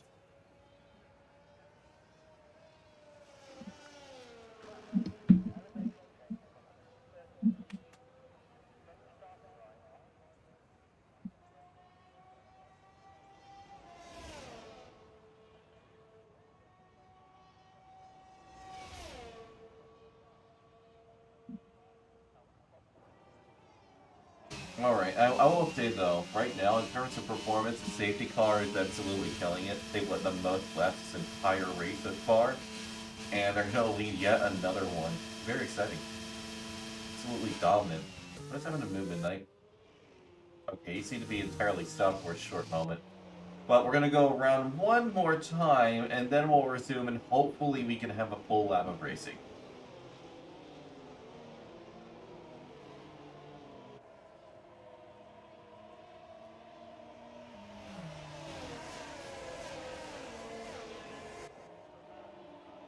Alright, I will say though, right now, in terms of performance, the safety car is absolutely killing it. They've led the most laps this entire race so far, and they're going to lead yet another one. Very exciting. Absolutely dominant. What's happening to Moo Midnight? Okay, he seemed to be entirely stopped for a short moment. But we're going to go around one more time, and then we'll resume, and hopefully we can have a full lap of racing.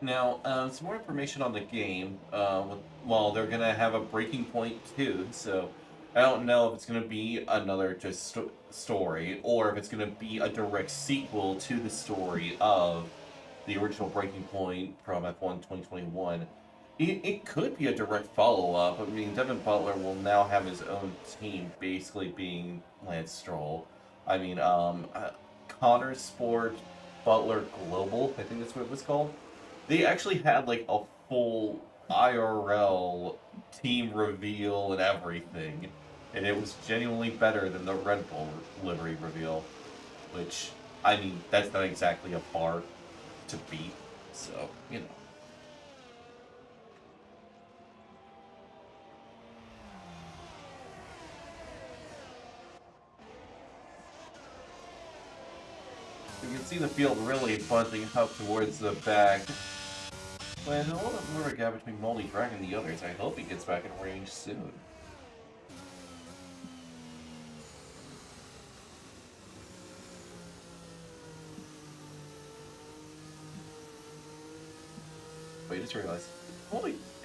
Now, some more information on the game. Well, they're going to have a breaking point too, so I don't know if it's going to be another just story, or if it's going to be a direct sequel to the story of the original Breaking Point from F1 2021. It could be a direct follow-up. I mean, Devin Butler will now have his own team, basically being Lance Stroll. I mean, Connor Sport Butler Global, I think that's what it was called. They actually had like a full IRL team reveal and everything, and it was genuinely better than the Red Bull livery reveal, which, I mean, that's not exactly a bar to beat, so, you know. You can see the field really buzzing up towards the back. But there's a little bit more of a gap between Moldy Dragon and the others. I hope he gets back in range soon. Wait, I just realized.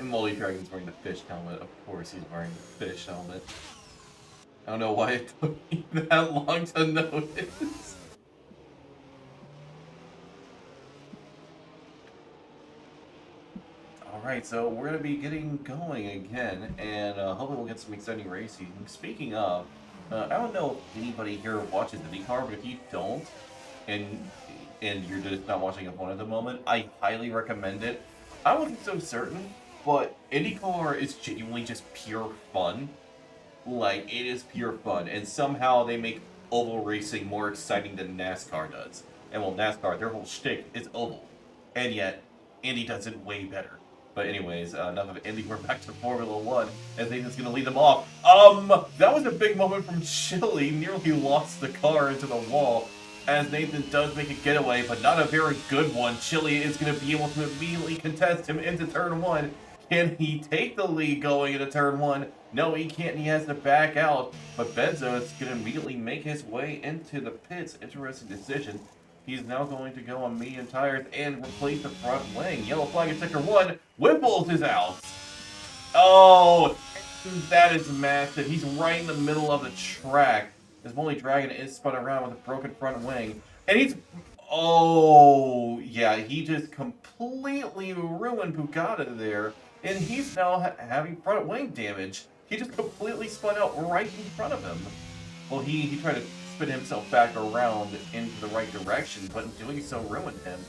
Moldy Dragon's wearing the fish helmet. Of course he's wearing the fish helmet. I don't know why it took me that long to notice. Alright, so we're going to be getting going again, and hopefully we'll get some exciting racing. Speaking of, I don't know if anybody here watches IndyCar, but if you don't, and you're just not watching F1 at the moment, I highly recommend it. I wasn't so certain, but IndyCar is genuinely just pure fun. Like, it is pure fun, and somehow they make oval racing more exciting than NASCAR does. And well, NASCAR, their whole shtick is oval, and yet Indy does it way better. But anyways, enough of Indy, we're back to Formula 1, and Nathan's going to lead them off. That was a big moment from Chile, nearly lost the car into the wall, as Nathan does make a getaway, but not a very good one. Chile is going to be able to immediately contest him into turn 1. Can he take the lead going into turn 1? No, he can't, he has to back out, but Benzo is going to immediately make his way into the pits. Interesting decision. He's now going to go on medium tires and replace the front wing. Yellow flag in sector 1. Whipples is out. Oh, that is massive. He's right in the middle of the track. His Moldy Dragon is spun around with a broken front wing. And he's... Oh, yeah, he just completely ruined Bugatti there. And he's now having front wing damage. He just completely spun out right in front of him. Well, he tried to spin himself back around into the right direction, but in doing so ruined him.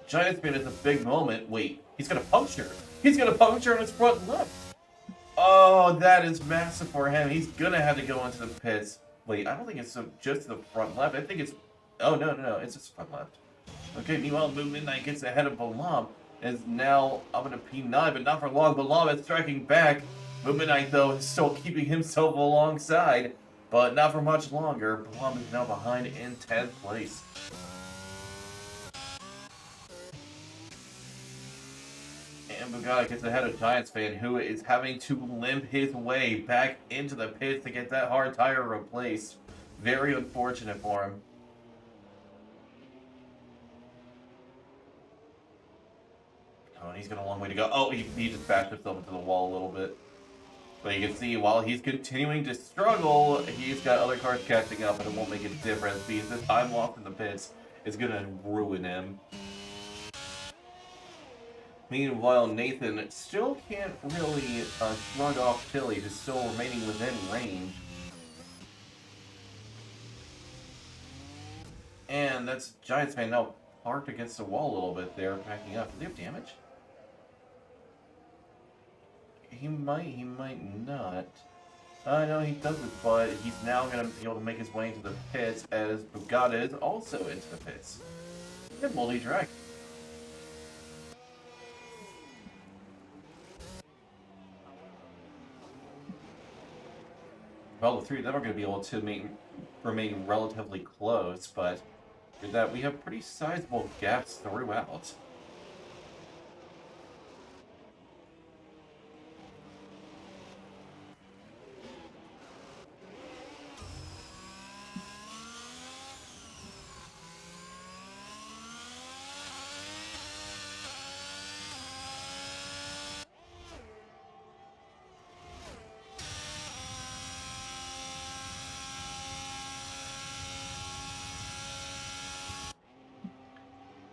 Giant spin is a big moment. Wait, he's gonna puncture. He's gonna puncture on his front left. Oh, that is massive for him. He's gonna have to go into the pits. Wait, I don't think it's just the front left. I think it's... Oh, no. It's just front left. Okay, meanwhile, Moon Midnight gets ahead of Balam. Is now up into P9, but not for long. Balam is striking back. Moon Midnight, though, is still keeping himself alongside, but not for much longer. Balam is now behind in 10th place. And Bugatti gets ahead of Giants fan, who is having to limp his way back into the pits to get that hard tire replaced. Very unfortunate for him. Oh, he's got a long way to go. Oh, he just bashed himself into the wall a little bit. But you can see, while he's continuing to struggle, he's got other cars catching up, and it won't make a difference, because this time lost in the pits is going to ruin him. Meanwhile, Nathan still can't really shrug off Chili, who's still remaining within range. And that's Giants fan now parked against the wall a little bit there, backing up. Do they have damage? He might not. No, he doesn't, but he's now going to be able to make his way into the pits, as Bugatti is also into the pits. And multi-track. Well, the three of them are going to be able to remain relatively close, but with that, we have pretty sizable gaps throughout.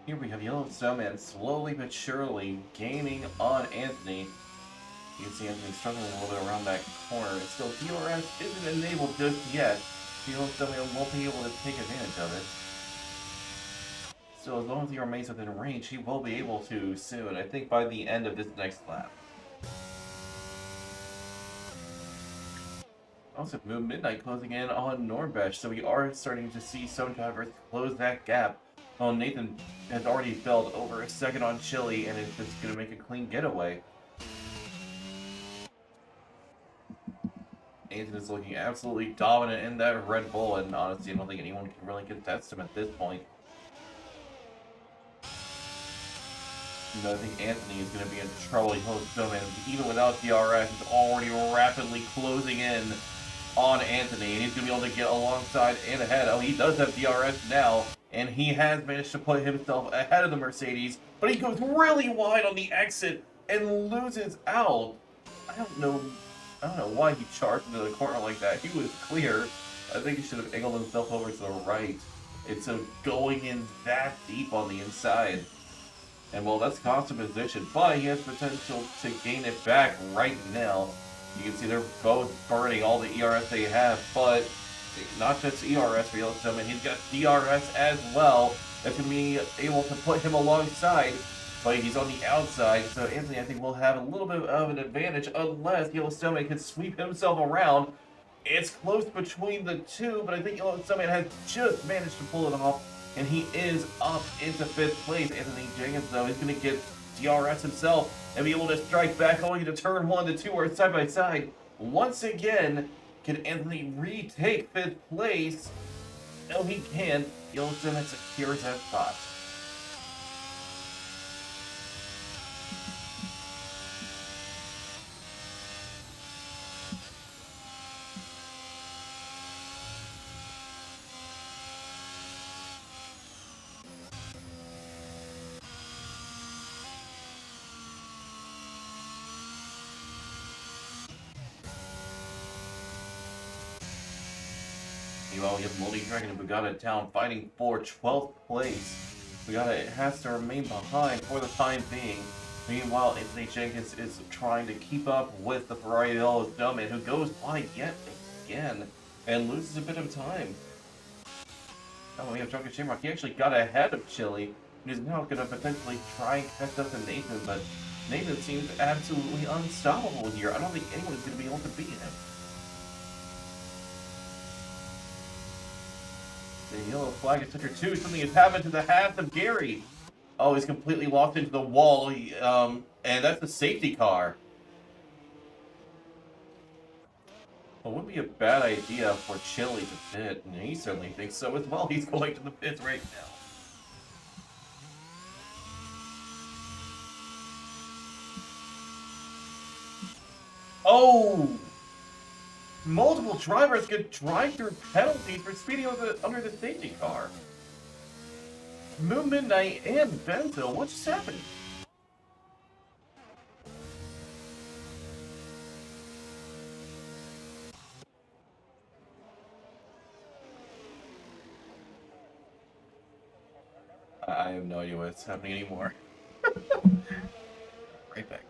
Here we have Yellow Snowman slowly but surely gaining on Anthony. You can see Anthony struggling a little bit around that corner. Still, DRS isn't enabled just yet. Yellow Snowman won't be able to take advantage of it. So as long as he remains within range, he will be able to soon. I think by the end of this next lap. Also, Moon Midnight closing in on Norbesh, so we are starting to see some drivers close that gap. Well, Nathan has already failed over a second on Chili, and it's just going to make a clean getaway. Nathan is looking absolutely dominant in that Red Bull, and honestly, I don't think anyone can really contest him at this point. I think Anthony is going to be in trouble. Even without DRS, he's already rapidly closing in on Anthony, and he's going to be able to get alongside and ahead. Oh, he does have DRS now, and he has managed to put himself ahead of the Mercedes, but he goes really wide on the exit and loses out. I don't know why he charged into the corner like that. He was clear. I think he should have angled himself over to the right. It's going in that deep on the inside. And well, that's cost him position, but he has potential to gain it back right now. You can see they're both burning all the ERS they have, but not just ERS for Yellowstone, he's got DRS as well. That's going to be able to put him alongside, but he's on the outside, so Anthony, I think, will have a little bit of an advantage unless Yellowstone can sweep himself around. It's close between the two, but I think Yellowstone has just managed to pull it off, and he is up into 5th place. Anthony Jenkins, though, is going to get DRS himself and be able to strike back going into turn 1. The two are side by side. Once again, can Anthony retake 5th place? No, he can. Yellowstone secures that spot. Meanwhile, we have Multi-Dragon and Bugatti Town fighting for 12th place. Bugatti has to remain behind for the time being. Meanwhile, Anthony Jenkins is trying to keep up with the Ferrari Yellow Snowman, who goes wide yet again. and loses a bit of time. Oh, we have Drunken Shamrock. He actually got ahead of Chili, and is now going to potentially try and catch up to Nathan, but Nathan seems absolutely unstoppable here. I don't think anyone's going to be able to beat him. The yellow flag is Toucher 2. Something has happened to the half of Gary. Oh, he's completely locked into the wall, and that's the safety car. Well, it wouldn't be a bad idea for Chili to pit, and he certainly thinks so as well. He's going to the pits right now. Oh! Multiple drivers get drive-through penalties for speeding under the safety car. Moon Midnight and Benzo, what just happened? I have no idea what's happening anymore. Right back.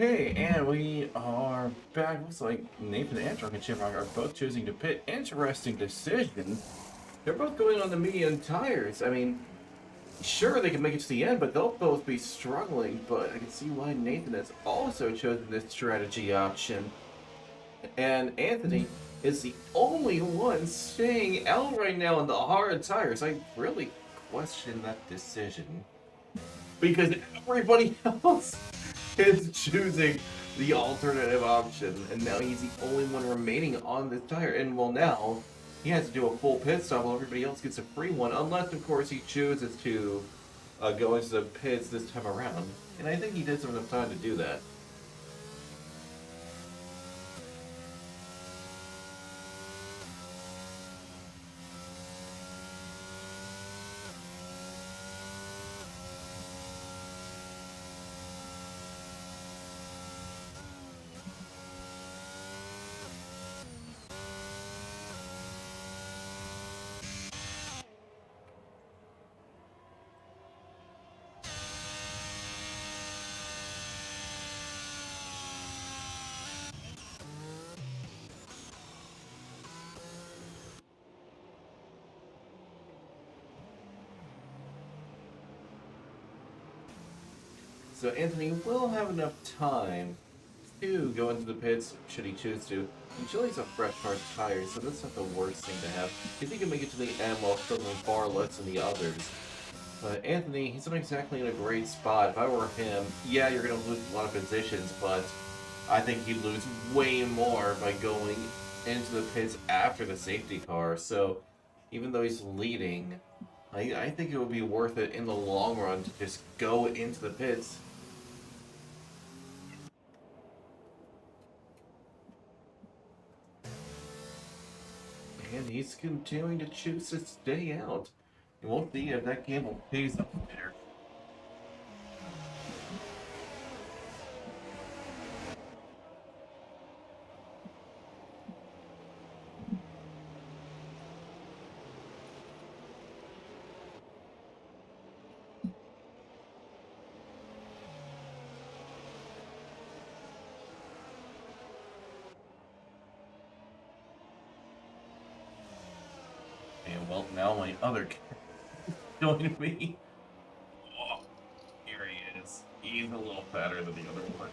Okay, and we are back. Looks like Nathan and Drunken Shamrock are both choosing to pit. Interesting decision. They're both going on the medium tires. I mean, sure, they can make it to the end, but they'll both be struggling. But I can see why Nathan has also chosen this strategy option. And Anthony is the only one staying out right now on the hard tires. I really question that decision. Because everybody else is choosing the alternative option, and now he's the only one remaining on this tire. And well, now he has to do a full pit stop while everybody else gets a free one, unless of course he chooses to go into the pits this time around. And I think he does have enough time to do that. So Anthony will have enough time to go into the pits should he choose to. And Chili's a fresh hard tire, so that's not the worst thing to have. If he can make it to the end while struggling far less than the others. But Anthony, he's not exactly in a great spot. If I were him, yeah, you're going to lose a lot of positions, but I think he'd lose way more by going into the pits after the safety car. So even though he's leading, I think it would be worth it in the long run to just go into the pits. And he's continuing to choose to stay out. And we'll see if that gamble pays off later. well, now my other cat joined me. Oh, here he is. He's a little fatter than the other one.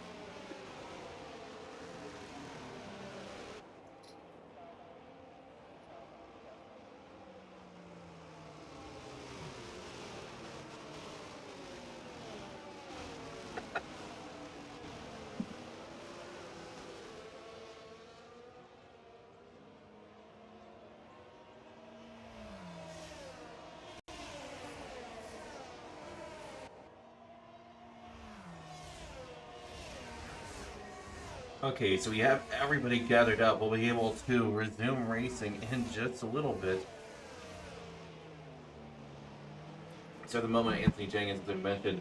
Okay, so we have everybody gathered up. We'll be able to resume racing in just a little bit. So at the moment, Anthony Jenkins, as I mentioned,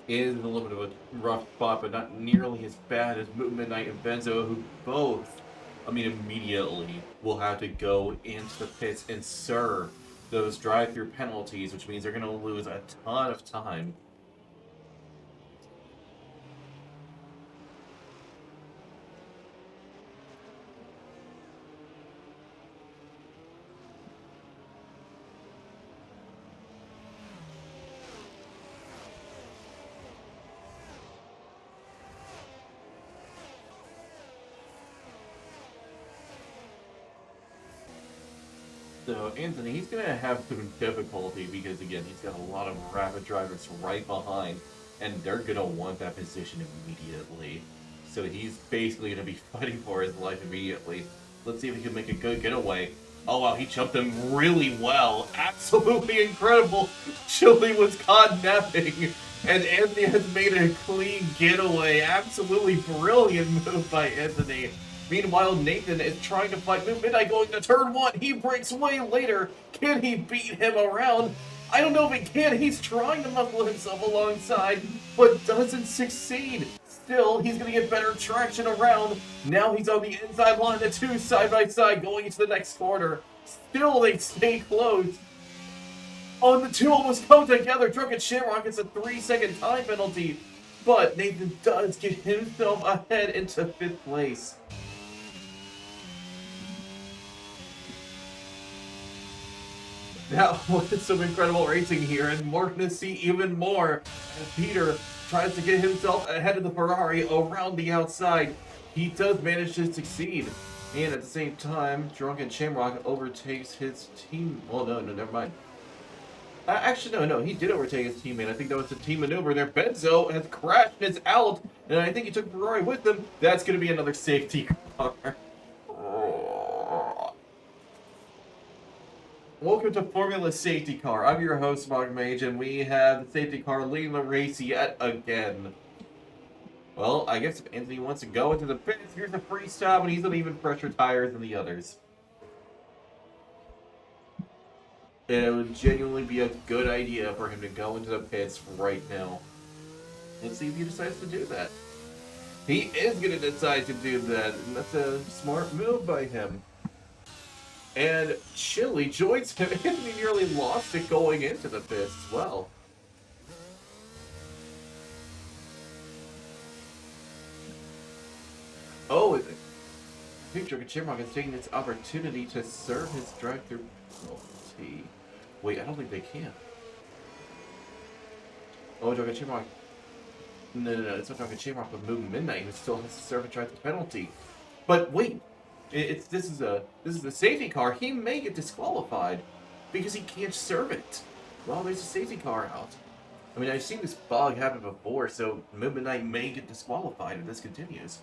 is in a little bit of a rough spot, but not nearly as bad as Midnight and Benzo, who both, immediately will have to go into the pits and serve those drive-through penalties, which means they're going to lose a ton of time. So Anthony, he's going to have some difficulty because, again, he's got a lot of rapid drivers right behind, and they're going to want that position immediately. So he's basically going to be fighting for his life immediately. Let's see if he can make a good getaway. Oh, wow, he jumped him really well. Absolutely incredible. Chili was caught napping, and Anthony has made a clean getaway. Absolutely brilliant move by Anthony. Meanwhile, Nathan is trying to fight Midnight going to turn one. He breaks way later. Can he beat him around? I don't know if he can. He's trying to muscle himself alongside, but doesn't succeed. Still, he's going to get better traction around. Now he's on the inside line, the two side by side going into the next corner. Still, they stay close. Oh, the two almost come together. Drunken Shamrock gets a 3-second time penalty, but Nathan does get himself ahead into 5th place. That was some incredible racing here, and we're going to see even more as Peter tries to get himself ahead of the Ferrari around the outside. He does manage to succeed, and at the same time, Drunken Shamrock overtakes his team. Well, no, never mind. Actually, no, he did overtake his teammate. I think that was a team maneuver there. Benzo has crashed and is out, and I think he took Ferrari with him. That's going to be another safety car. Welcome to Formula Safety Car. I'm your host, Mog Mage, and we have the safety car leading the race yet again. Well, I guess if Anthony wants to go into the pits, here's a free stop, and he's on even fresher tires than the others. And it would genuinely be a good idea for him to go into the pits right now. Let's see if he decides to do that. He is going to decide to do that, and that's a smart move by him. And Chili joins him, and he nearly lost it going into the pits as well. Oh, I think Drunken Shamrock is taking this opportunity to serve his drive-through penalty. Wait, I don't think they can. Oh, Drunken Shamrock. No, it's not Drunken Shamrock, but Moon Midnight, who still has to serve a drive-through penalty. But wait! This is a safety car. He may get disqualified because he can't serve it. Well, there's a safety car out. I mean, I've seen this bug happen before, so Midnight may get disqualified if this continues.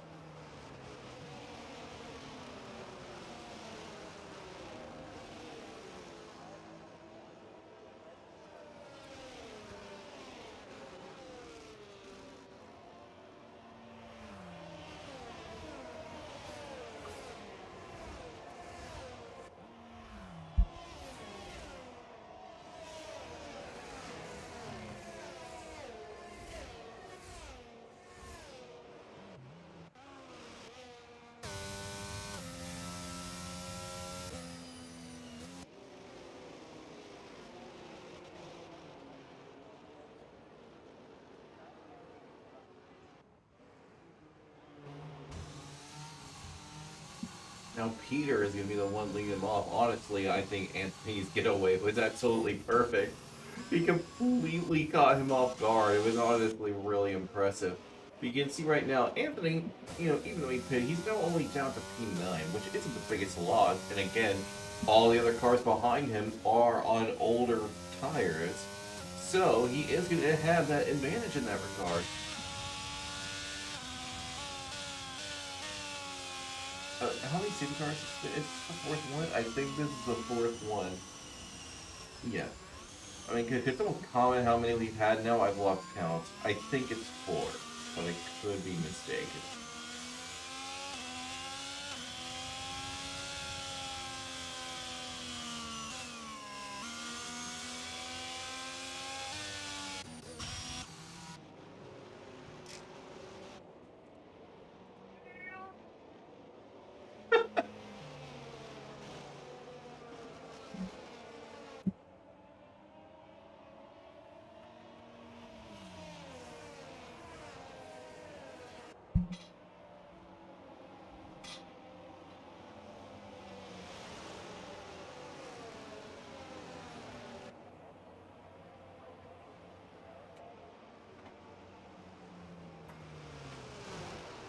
now Peter is going to be the one leading him off. Honestly, I think Anthony's getaway was absolutely perfect. He completely caught him off guard. It was honestly really impressive. But you can see right now, Anthony, even though he pitted, he's now only down to P9, which isn't the biggest loss. And again, all the other cars behind him are on older tires. So he is going to have that advantage in that regard. How many safety cars? It's the fourth one? I think this is the fourth one. Yeah. I mean, could someone comment how many we've had now? I've lost count. I think it's 4, but I could be mistaken.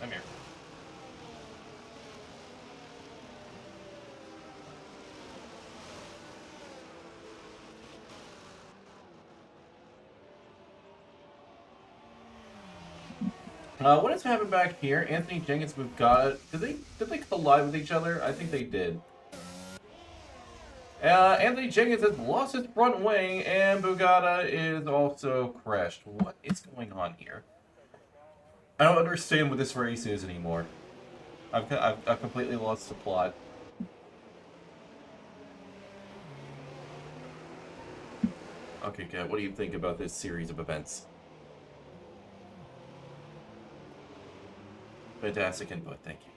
I'm here. What has happened back here? Anthony Jenkins, we've got. Did they collide with each other? I think they did. Anthony Jenkins has lost his front wing, and Bugatti is also crashed. What is going on here? I don't understand what this race is anymore. I've completely lost the plot. Okay, Kat, what do you think about this series of events? Fantastic input, thank you.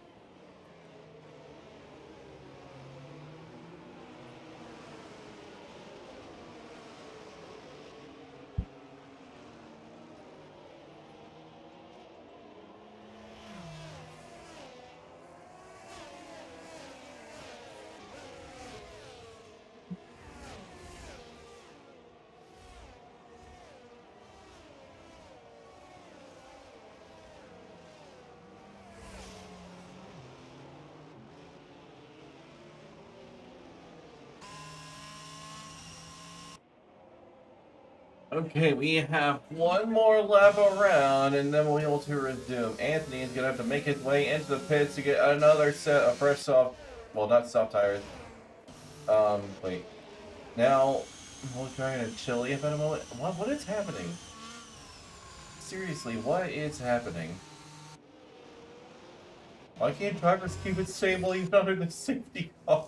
Okay, we have one more lap around, and then we'll be able to resume. Anthony is going to have to make his way into the pits to get another set of fresh soft... Well, not soft tires. Wait. Now, we'll try a chili in a moment. What is happening? Seriously, what is happening? Why can't drivers keep it stable even under the safety car?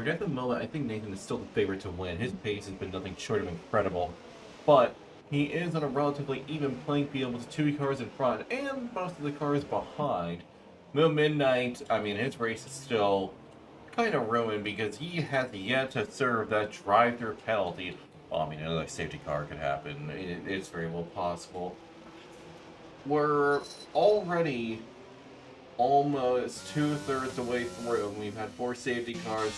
At the moment, I think Nathan is still the favorite to win. His pace has been nothing short of incredible. But he is on a relatively even playing field with 2 cars in front and most of the cars behind. Mill Midnight, I mean, his race is still kind of ruined because he has yet to serve that drive-through penalty. Well, I mean, another safety car could happen. It's very well possible. We're already almost 2/3 away through, and we've had 4 safety cars.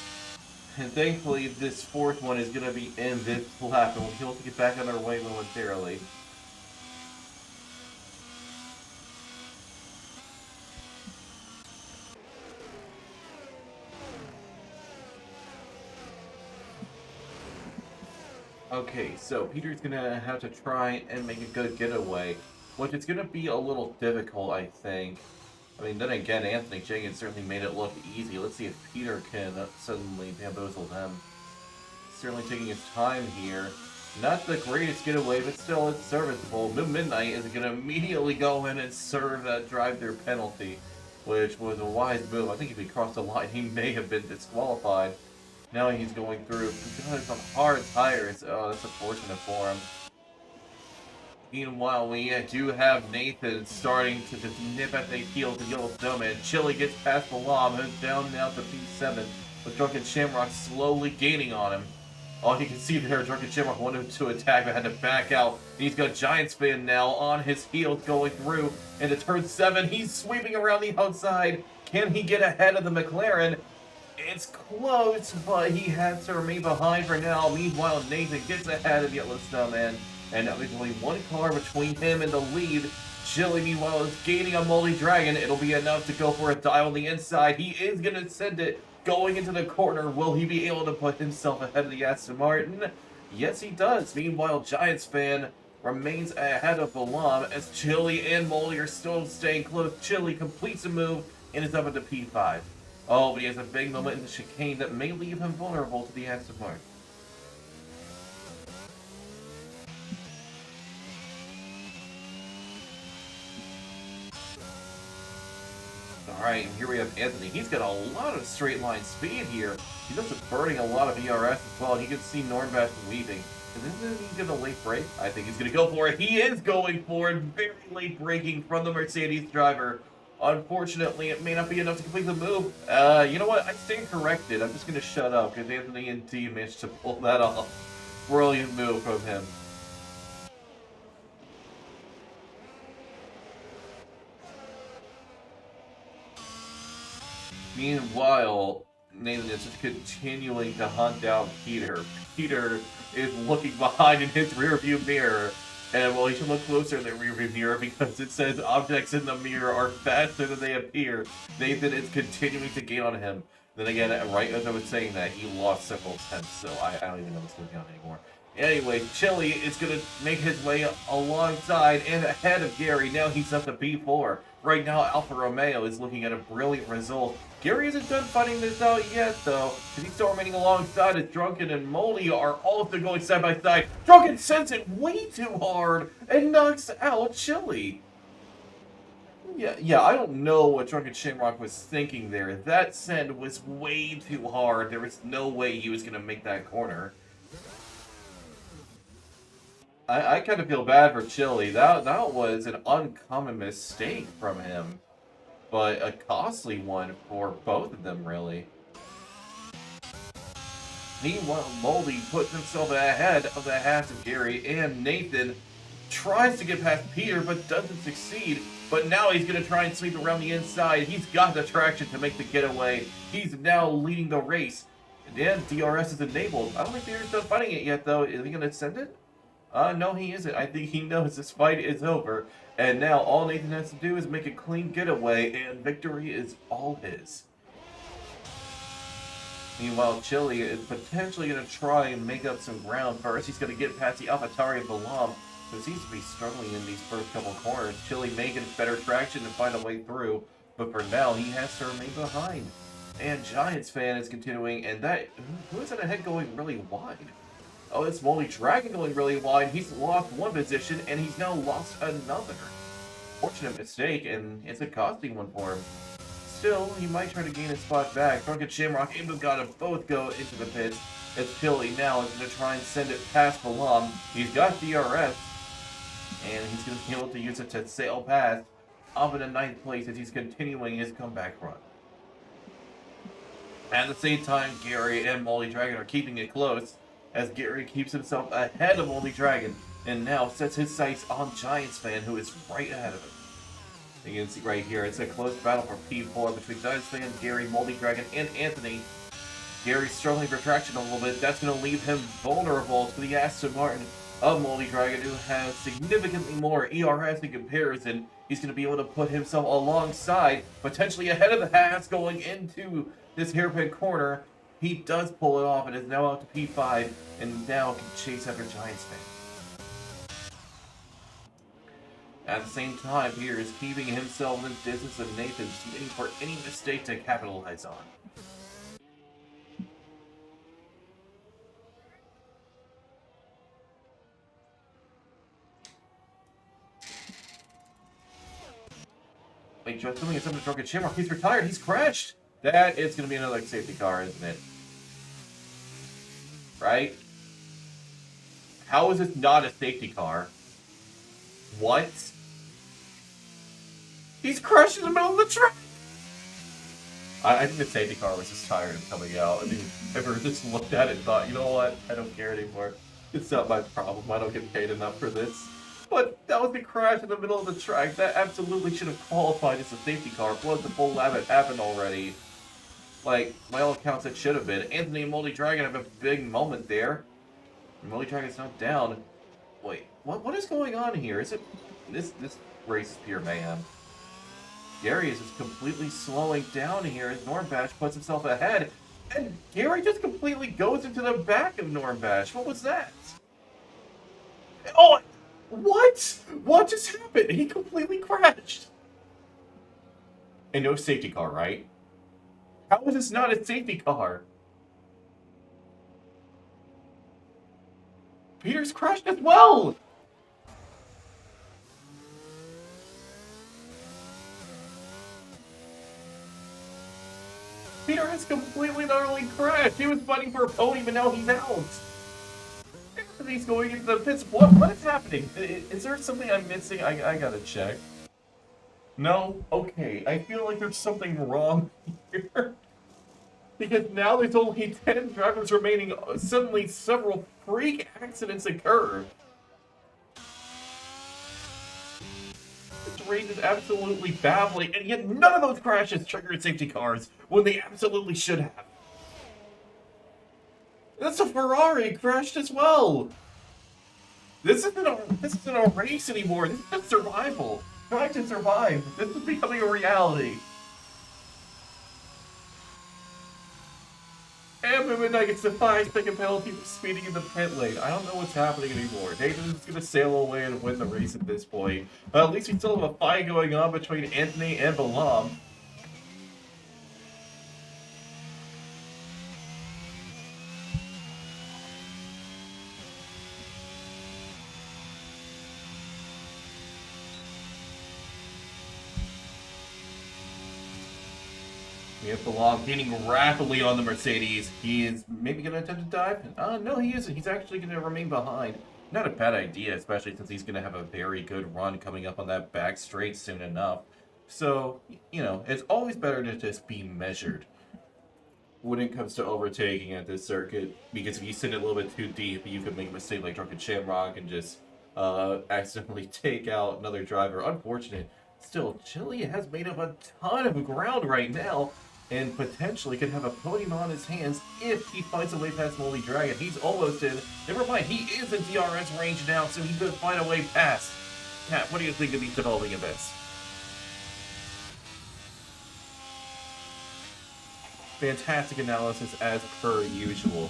And thankfully, this 4th one is going to be in this lap, and we'll be able to get back on our way momentarily. Okay, so Peter's gonna have to try and make a good getaway, which is gonna be a little difficult, I think. I mean, then again, Anthony Jenkins certainly made it look easy. Let's see if Peter can suddenly bamboozle them. Certainly taking his time here. Not the greatest getaway, but still, it's serviceable. Midnight is going to immediately go in and serve that drive-through penalty, which was a wise move. I think if he crossed the line, he may have been disqualified. Now he's going through. He's got some hard tires. Oh, that's unfortunate for him. Meanwhile, we do have Nathan starting to just nip at the heels of Yellow Snowman. Chili gets past Balam, who's down now to P7, with Drunken Shamrock slowly gaining on him. Oh, you can see there, Drunken Shamrock wanted to attack, but had to back out. He's got Giant Spin now on his heels going through into turn 7. He's sweeping around the outside. Can he get ahead of the McLaren? It's close, but he has to remain behind for now. Meanwhile, Nathan gets ahead of Yellow Snowman. And now there's only one car between him and the lead. Chili, meanwhile, is gaining on Moldy Dragon. It'll be enough to go for a dive on the inside. He is going to send it going into the corner. Will he be able to put himself ahead of the Aston Martin? Yes, he does. Meanwhile, Giants fan remains ahead of Balam as Chili and Moldy are still staying close. Chili completes a move and is up into P5. Oh, but he has a big moment in the chicane that may leave him vulnerable to the Aston Martin. Alright, and here we have Anthony. He's got a lot of straight line speed here. He does burning a lot of ERS as well. And you can see Nornbest weaving. Isn't he going to late break? I think he's going to go for it. He is going for it. Very late braking from the Mercedes driver. Unfortunately, it may not be enough to complete the move. You know what? I stand corrected. I'm just going to shut up because Anthony and D managed to pull that off. Brilliant move from him. Meanwhile, Nathan is just continuing to hunt down Peter. Peter is looking behind in his rearview mirror. And, well, he should look closer in the rearview mirror because it says objects in the mirror are faster than they appear. Nathan is continuing to gain on him. Then again, right as I was saying that, he lost several attempts, so I don't even know what's going on anymore. Anyway, Chili is going to make his way alongside and ahead of Gary. Now he's up to P4. Right now, Alfa Romeo is looking at a brilliant result. Gary isn't done fighting this out yet, though, because he's still remaining alongside as Drunken and Moldy are also going side by side. Drunken sends it way too hard and knocks out Chili. Yeah, I don't know what Drunken Shamrock was thinking there. That send was way too hard. There was no way he was going to make that corner. I kind of feel bad for Chili. That was an uncommon mistake from him. But a costly one for both of them, really. Meanwhile, Moldy puts himself ahead of the halves of Gary, and Nathan tries to get past Peter, but doesn't succeed. But now he's going to try and sweep around the inside. He's got the traction to make the getaway. He's now leading the race. And DRS is enabled. I don't think Peter's done fighting it yet, though. Is he going to send it? No, he isn't. I think he knows this fight is over. And now all Nathan has to do is make a clean getaway, and victory is all his. Meanwhile, Chili is potentially going to try and make up some ground. First, he's going to get past the AlphaTauri of Balam, who seems to be struggling in these first couple corners. Chili may get better traction and find a way through, but for now, he has to remain behind. And Giants fan is continuing, and that... Who is that ahead going really wide? Oh, it's Moldy Dragon going really wide. He's lost one position, and he's now lost another. Fortunate mistake, and it's a costly one for him. Still, he might try to gain his spot back. Drunken Shamrock and Bugatti both go into the pits. As Chili now is going to try and send it past Balam. He's got DRS, and he's going to be able to use it to sail past up in the 9th place as he's continuing his comeback run. At the same time, Gary and Moldy Dragon are keeping it close, as Gary keeps himself ahead of Moldy Dragon, and now sets his sights on Giants Fan, who is right ahead of him. You can see right here, it's a close battle for P4 between Giants Fan, Gary, Moldy Dragon, and Anthony. Gary's struggling for traction a little bit. That's going to leave him vulnerable to the Aston Martin of Moldy Dragon, who has significantly more ERS in comparison. He's going to be able to put himself alongside, potentially ahead of the Haas going into this hairpin corner. He does pull it off and is now up to P5 and now can chase after Giant Span. At the same time, Peter is keeping himself in the distance of Nathan, waiting for any mistake to capitalize on. Wait, just something is something drunk at Shamrock. He's retired. He's crashed. That is going to be another safety car, isn't it? Right? How is this not a safety car? What? He's crashed in the middle of the track! I think the safety car was just tired of coming out. I mean, ever just looked at it and thought, you know what? I don't care anymore. It's not my problem. I don't get paid enough for this. But that was the crash in the middle of the track. That absolutely should have qualified as a safety car. Plus, the full lap had happened already. Like, by all accounts, it should have been. Anthony and Moldy Dragon have a big moment there. Moldy Dragon's not down. Wait, what is going on here? Is it... This race is pure mayhem. Gary is just completely slowing down here as Normbash puts himself ahead. And Gary just completely goes into the back of Normbash. What was that? Oh, what? What just happened? He completely crashed. And no safety car, right? How is this not a safety car? Peter's crashed as well! Peter has completely not only crashed, he was fighting for a podium, but now he's out. He's going into the pits. What is happening? Is there something I'm missing? I gotta check. No? Okay. I feel like there's something wrong here. Because now there's only 10 drivers remaining. Suddenly several freak accidents occur. This race is absolutely baffling, and yet none of those crashes triggered safety cars when they absolutely should have. That's a Ferrari crashed as well. This isn't a race anymore. This is just survival. Trying to survive. This is becoming a reality. And Midnight gets a 5-second penalty for speeding in the pit lane. I don't know what's happening anymore. Nathan's gonna sail away and win the race at this point. But at least we still have a fight going on between Anthony and Balam. We have Balam gaining rapidly on the Mercedes. He is maybe going to attempt to dive? No, he isn't. He's actually going to remain behind. Not a bad idea, especially since he's going to have a very good run coming up on that back straight soon enough. So, you know, it's always better to just be measured when it comes to overtaking at this circuit. Because if you send it a little bit too deep, you could make a mistake like Drunken Shamrock and just accidentally take out another driver. Unfortunate. Still, Chile has made up a ton of ground right now, and potentially could have a podium on his hands if he finds a way past Moldy Dragon. He's almost in. Never mind, he is in DRS range now, so he could find a way past. Kat, what do you think of these developing events? Fantastic analysis as per usual.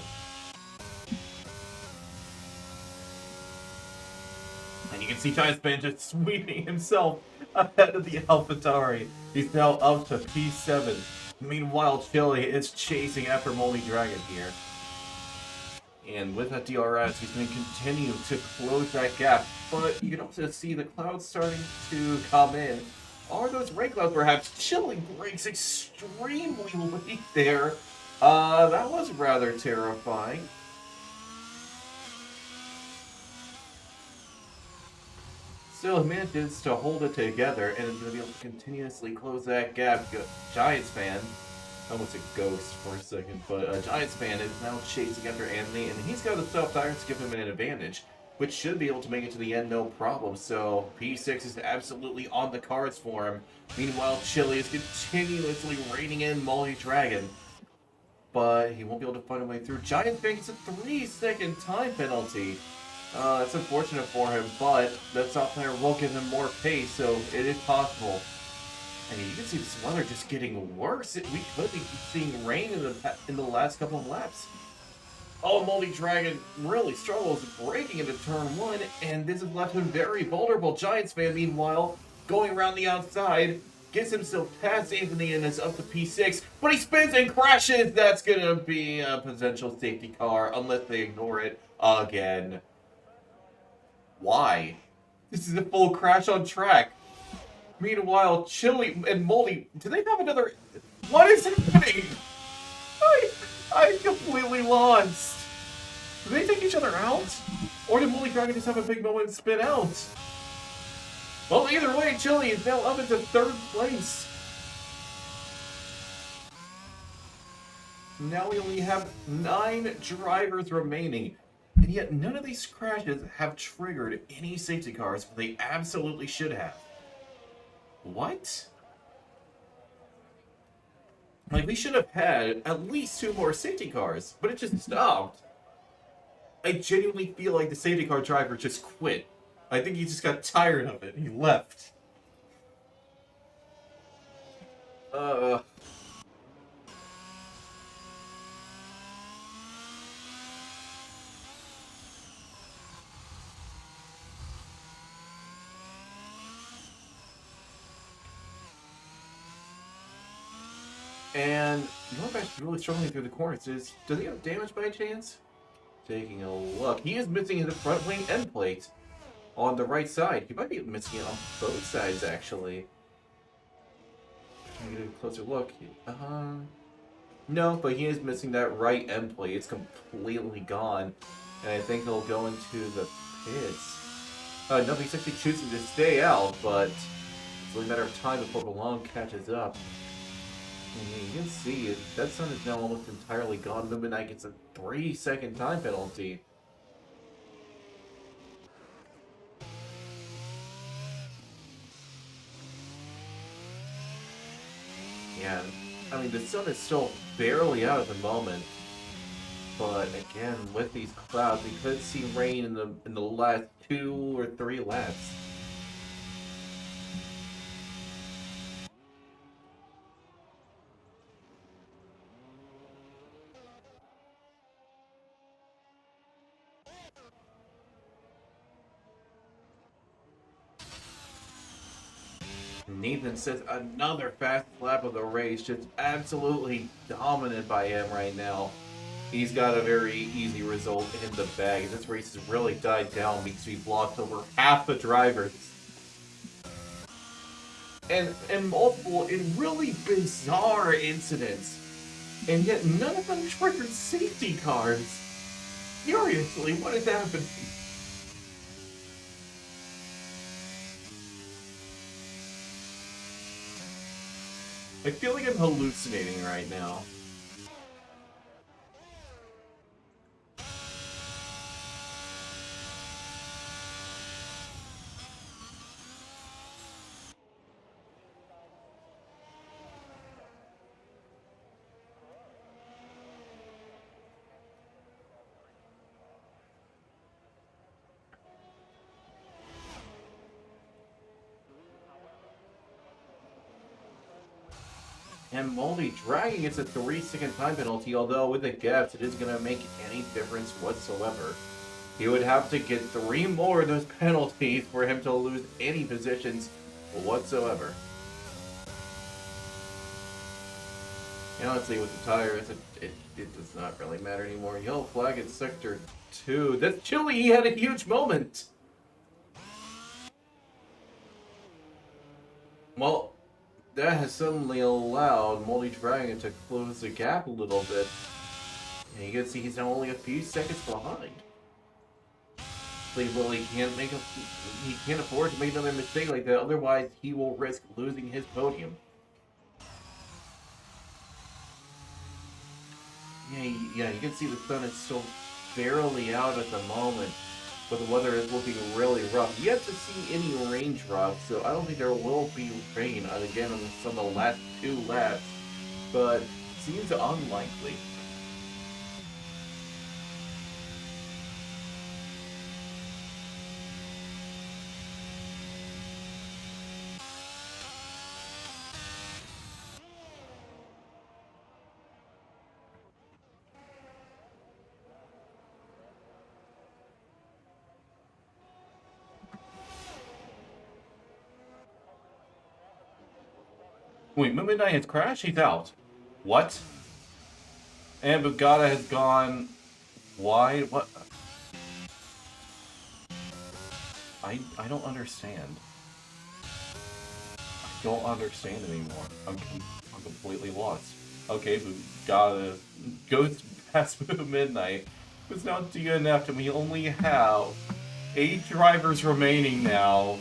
And you can see Giant Span just sweeping himself ahead of the AlphaTauri. He's now up to P7. Meanwhile, Chile is chasing after Moldy Dragon here. And with that DRS, he's going to continue to close that gap. But you can also see the clouds starting to come in. Are those rain clouds perhaps? Chile breaks extremely late there. That was rather terrifying. Still manages to hold it together and is going to be able to continuously close that gap. Giant Span, almost a ghost for a second, but Giant Span is now chasing after Anthony, and he's got the soft tires to give him an advantage, which should be able to make it to the end no problem. So P6 is absolutely on the cards for him. Meanwhile, Chile is continuously reining in Moldy Dragon, but he won't be able to find a way through. Giant Span gets a 3-second time penalty. It's unfortunate for him, but that soft tire will give him more pace, so it is possible. And you can see this weather just getting worse. We could be seeing rain in the last couple of laps. Oh, Moldy Dragon really struggles breaking into turn 1, and this has left him very vulnerable. Giants fan, meanwhile, going around the outside, gets himself past Anthony and is up to P6, but he spins and crashes! That's gonna be a potential safety car, unless they ignore it again. Why? This is a full crash on track. Meanwhile, Chili and Moldy, do they have another... What is happening? I'm completely lost. Do they take each other out? Or did Moldy Dragon just have a big moment and spin out? Well, either way, Chili is now up into 3rd place. Now we only have 9 drivers remaining. And yet none of these crashes have triggered any safety cars, but they absolutely should have. What? Like, we should have had at least 2 more safety cars, but it just stopped. I genuinely feel like the safety car driver just quit. I think he just got tired of it. He left. And Norback's really struggling through the corners. Does he have damage by chance? Taking a look. He is missing the front wing end plate on the right side. He might be missing it on both sides, actually. Let me get a closer look. No, but he is missing that right end plate. It's completely gone. And I think he'll go into the pits. No, he's actually choosing to stay out, but it's only a matter of time before Balong catches up. And you can see it. That sun is now almost entirely gone. Luminite gets a 3-second time penalty. Yeah, I mean, the sun is still barely out at the moment. But again, with these clouds, we could see rain in the last 2 or 3 laps. Nathan says another fast lap of the race, just absolutely dominant by him right now. He's got a very easy result in the bag. This race has really died down because we've lost over half the drivers. And multiple and really bizarre incidents. And yet none of them triggered safety cars. Seriously, what has happened? I feel like I'm hallucinating right now. And Moldy Dragon gets a 3-second time penalty, although with the gaps it isn't going to make any difference whatsoever. He would have to get 3 more of those penalties for him to lose any positions whatsoever. And honestly, with the tires, it does not really matter anymore. Yellow flag in Sector 2. That's Chili! He had a huge moment! Well, that has suddenly allowed Moldy Dragon to close the gap a little bit. And you can see he's now only a few seconds behind. Well, he can't afford to make another mistake like that, otherwise he will risk losing his podium. Yeah, you can see the sun is still barely out at the moment, but the weather is looking really rough. Yet to see any raindrops, so I don't think there will be rain again on some of the last 2 laps, but it seems unlikely. Wait, Midnight has crashed? He's out. What? And Bugatti has gone wide? What? I don't understand. I don't understand anymore. I'm completely lost. Okay, Bugatti goes past Midnight. It's now DNF'd and we only have 8 drivers remaining now.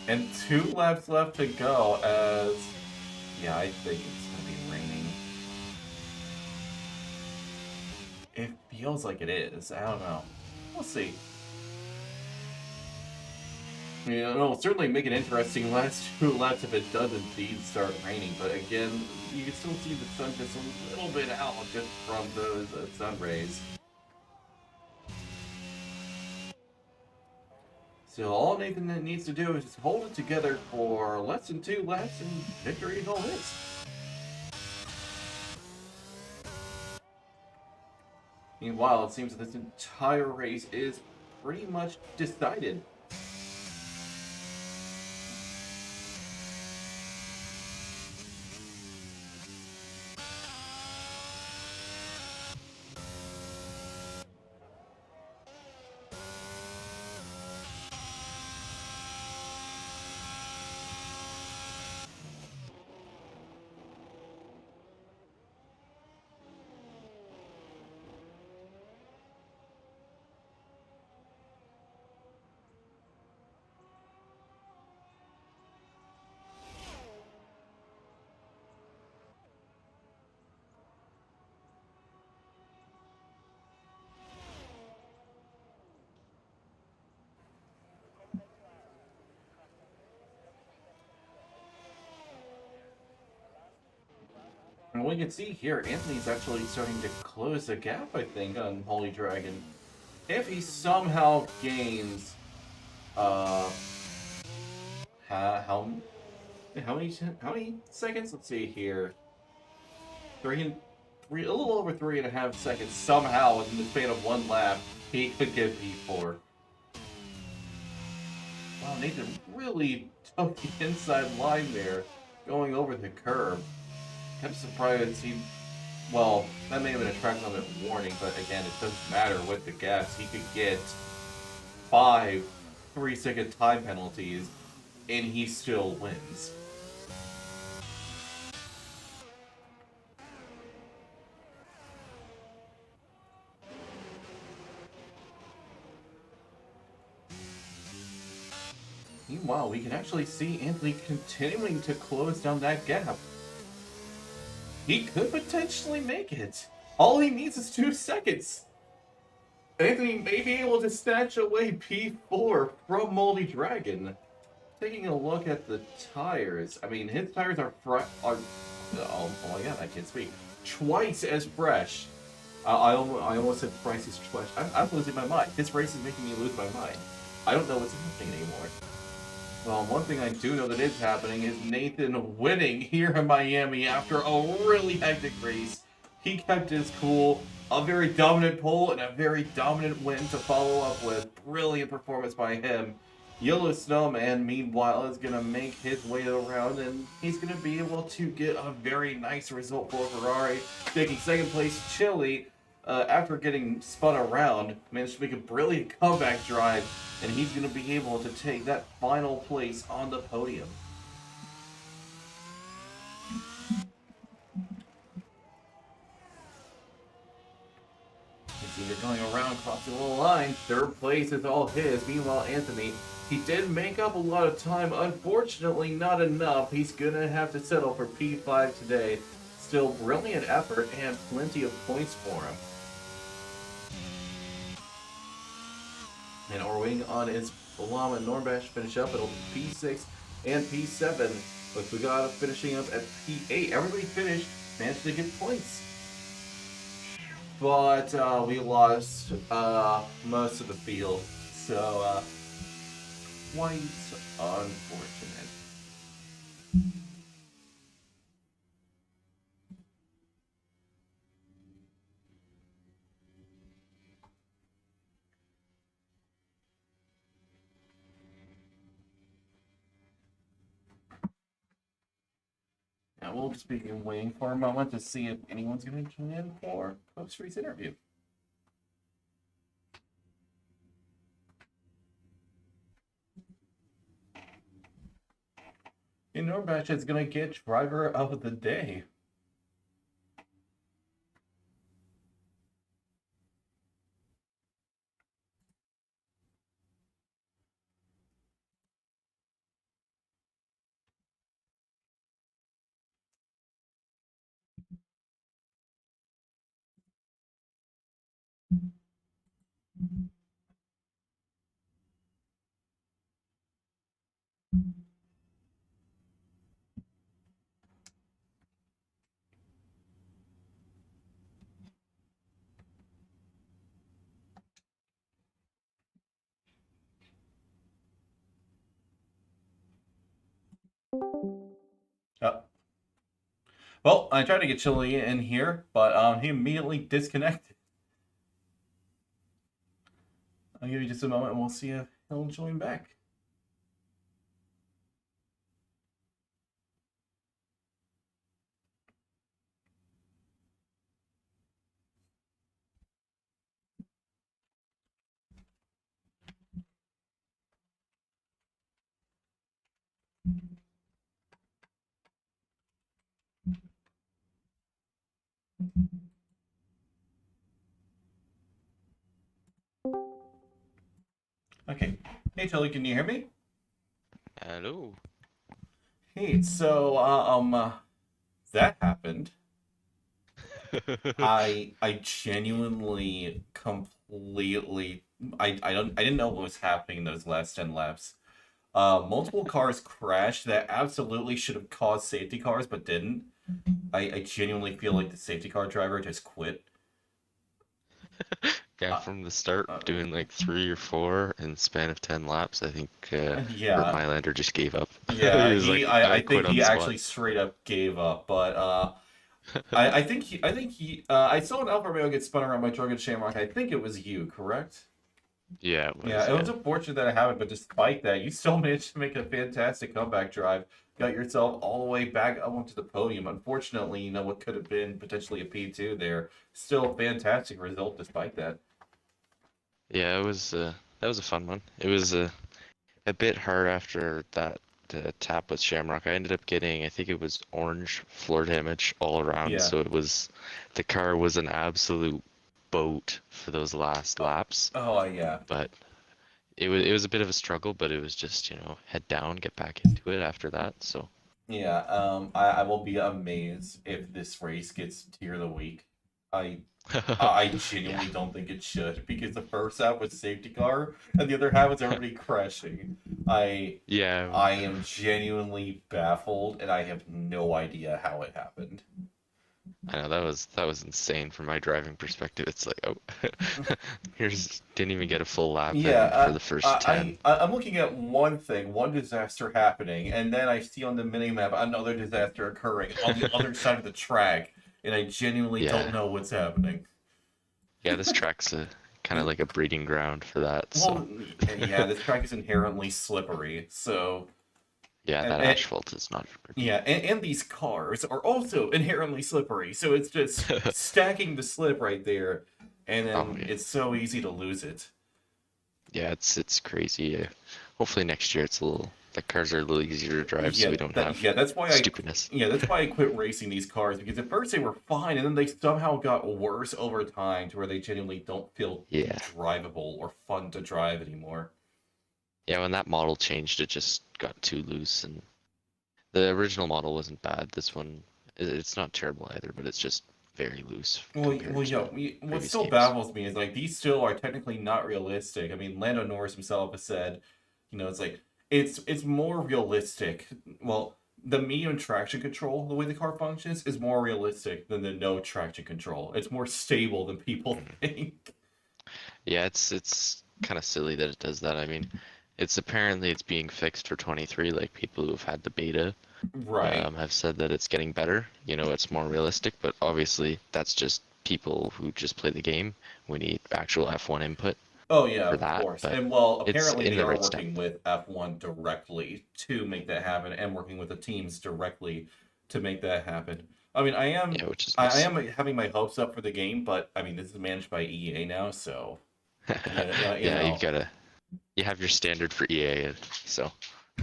And 2 laps left to go as... Yeah, I think it's going to be raining. It feels like it is. I don't know. We'll see. I mean, it'll certainly make it interesting last 2 laps if it does indeed start raining. But again, you can still see the sun just a little bit out just from those sun rays. So all Nathan needs to do is just hold it together for less than 2 laps and victory is all his. Meanwhile, it seems that this entire race is pretty much decided. And we can see here, Anthony's actually starting to close the gap, I think, on Holy Dragon. If he somehow gains, how many seconds? Let's see here. A little over 3.5 seconds. Somehow, within the span of 1 lap, he could get P4. Wow, Nathan really took the inside line there, going over the curb. I'm surprised he... Well, that may have been a track limit warning, but again, it doesn't matter with the gaps. He could get 5 3-second time penalties, and he still wins. Meanwhile, we can actually see Anthony continuing to close down that gap. He could potentially make it. All he needs is 2 seconds. Anthony may be able to snatch away P4 from Moldy Dragon. Taking a look at the tires, I mean, his tires are oh my god, I can't speak. Twice as fresh. I almost said price is twice. I'm losing my mind. This race is making me lose my mind. I don't know what's happening anymore. Well, one thing I do know that is happening is Nathan winning here in Miami after a really hectic race. He kept his cool, a very dominant pole, and a very dominant win to follow up with. Brilliant performance by him. Yellow Snowman, meanwhile, is going to make his way around, and he's going to be able to get a very nice result for Ferrari. Taking second place, Chile, after getting spun around, managed to make a brilliant comeback drive, and he's going to be able to take that final place on the podium. You see they're going around, crossing the line. Third place is all his. Meanwhile, Anthony, he did make up a lot of time. Unfortunately, not enough. He's going to have to settle for P5 today. Still brilliant effort and plenty of points for him. And our wing on his Balam and Norbash finish up. It'll be P6 and P7. With Bugatti finishing up at P8. Everybody finished, managed to get points. But we lost most of the field. So, quite unfortunate. we'll just be waiting for a moment to see if anyone's going to tune in for post-race interview. And Norbatch is going to get driver of the day. Well, I tried to get Chili in here, but he immediately disconnected. I'll give you just a moment and we'll see if he'll join back. Okay. Hey, Chili, can you hear me? Hello. Hey, so, that happened. I genuinely completely I didn't know what was happening in those last 10 laps. Multiple cars crashed that absolutely should have caused safety cars but didn't. I genuinely feel like the safety car driver just quit. Yeah, from the start, doing like 3 or 4 in the span of 10 laps, I think yeah, Burt Mylander just gave up. Yeah, He was like, I quit think on he the actually spot. straight up gave up. But I think I saw an Alfa Romeo get spun around by Jorgen Shamrock. I think it was you, correct? Yeah, it Yeah, was, it was yeah. unfortunate that it happened, but despite that, you still managed to make a fantastic comeback drive. Got yourself all the way back up onto the podium. Unfortunately, what could have been potentially a P2 there. Still a fantastic result despite that. Yeah, it was that was a fun one. It was a bit hard after that tap with Shamrock. I ended up getting, I think it was orange floor damage all around, Yeah. so the car was an absolute boat for those last laps. Oh, yeah. But it was a bit of a struggle, but it was just, head down, get back into it after that. So Yeah, I will be amazed if this race gets tier of the week. I yeah, genuinely don't think it should because the first half was safety car and the other half was everybody crashing. I yeah. I am genuinely baffled and I have no idea how it happened. I know that was insane from my driving perspective. It's like, oh, here's didn't even get a full lap in for Yeah, the first 10. I'm looking at one thing, one disaster happening, and then I see on the minimap another disaster occurring on the other side of the track, and I genuinely don't Yeah. know what's happening. Yeah, this track's a kind of like a breeding ground for that. So Well, yeah, this track is inherently slippery, so yeah, and, that and asphalt is not yeah, grippy. and these cars are also inherently slippery, so it's just stacking the slip right there, and Oh then yeah. it's so easy to lose it. Yeah, it's crazy. Hopefully next year the cars are a little easier to drive, so we don't have That's why stupidness. that's why I quit racing these cars because at first they were fine and then they somehow got worse over time to where they genuinely don't feel Yeah. drivable or fun to drive anymore. Yeah, when that model changed, it just got too loose, and the original model wasn't bad. This one, it's not terrible either, but it's just very loose compared to What previous still games. baffles me is like these still are technically not realistic. I mean, Lando Norris himself has said, it's like it's more realistic. Well, the medium traction control, the way the car functions, is more realistic than the no traction control. It's more stable than people Mhm. think. Yeah, it's kind of silly that it does that. I mean, it's being fixed for 23. Like people who've had the beta Right. have said that it's getting better. It's more realistic, but obviously that's just people who just play the game. We need actual F1 input Oh yeah, for of that, course. but And well, it's apparently in they the are right step. working with F1 directly to make that happen and working with the teams directly to make that happen. I mean, I am which is nice. I am having my hopes up for the game, but I mean, this is managed by EA now, so you have your standard for EA, so.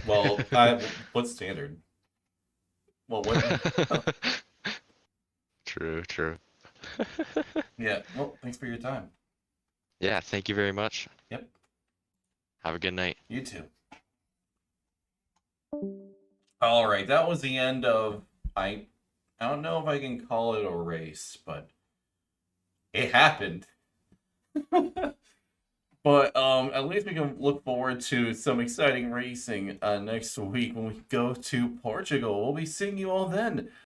Well, what's standard? Well, what? True. Yeah. Well, thanks for your time. Yeah, thank you very much. Yep. Have a good night. You too. All right, that was the end of I don't know if I can call it a race, but it happened. But at least we can look forward to some exciting racing next week when we go to Portugal. We'll be seeing you all then.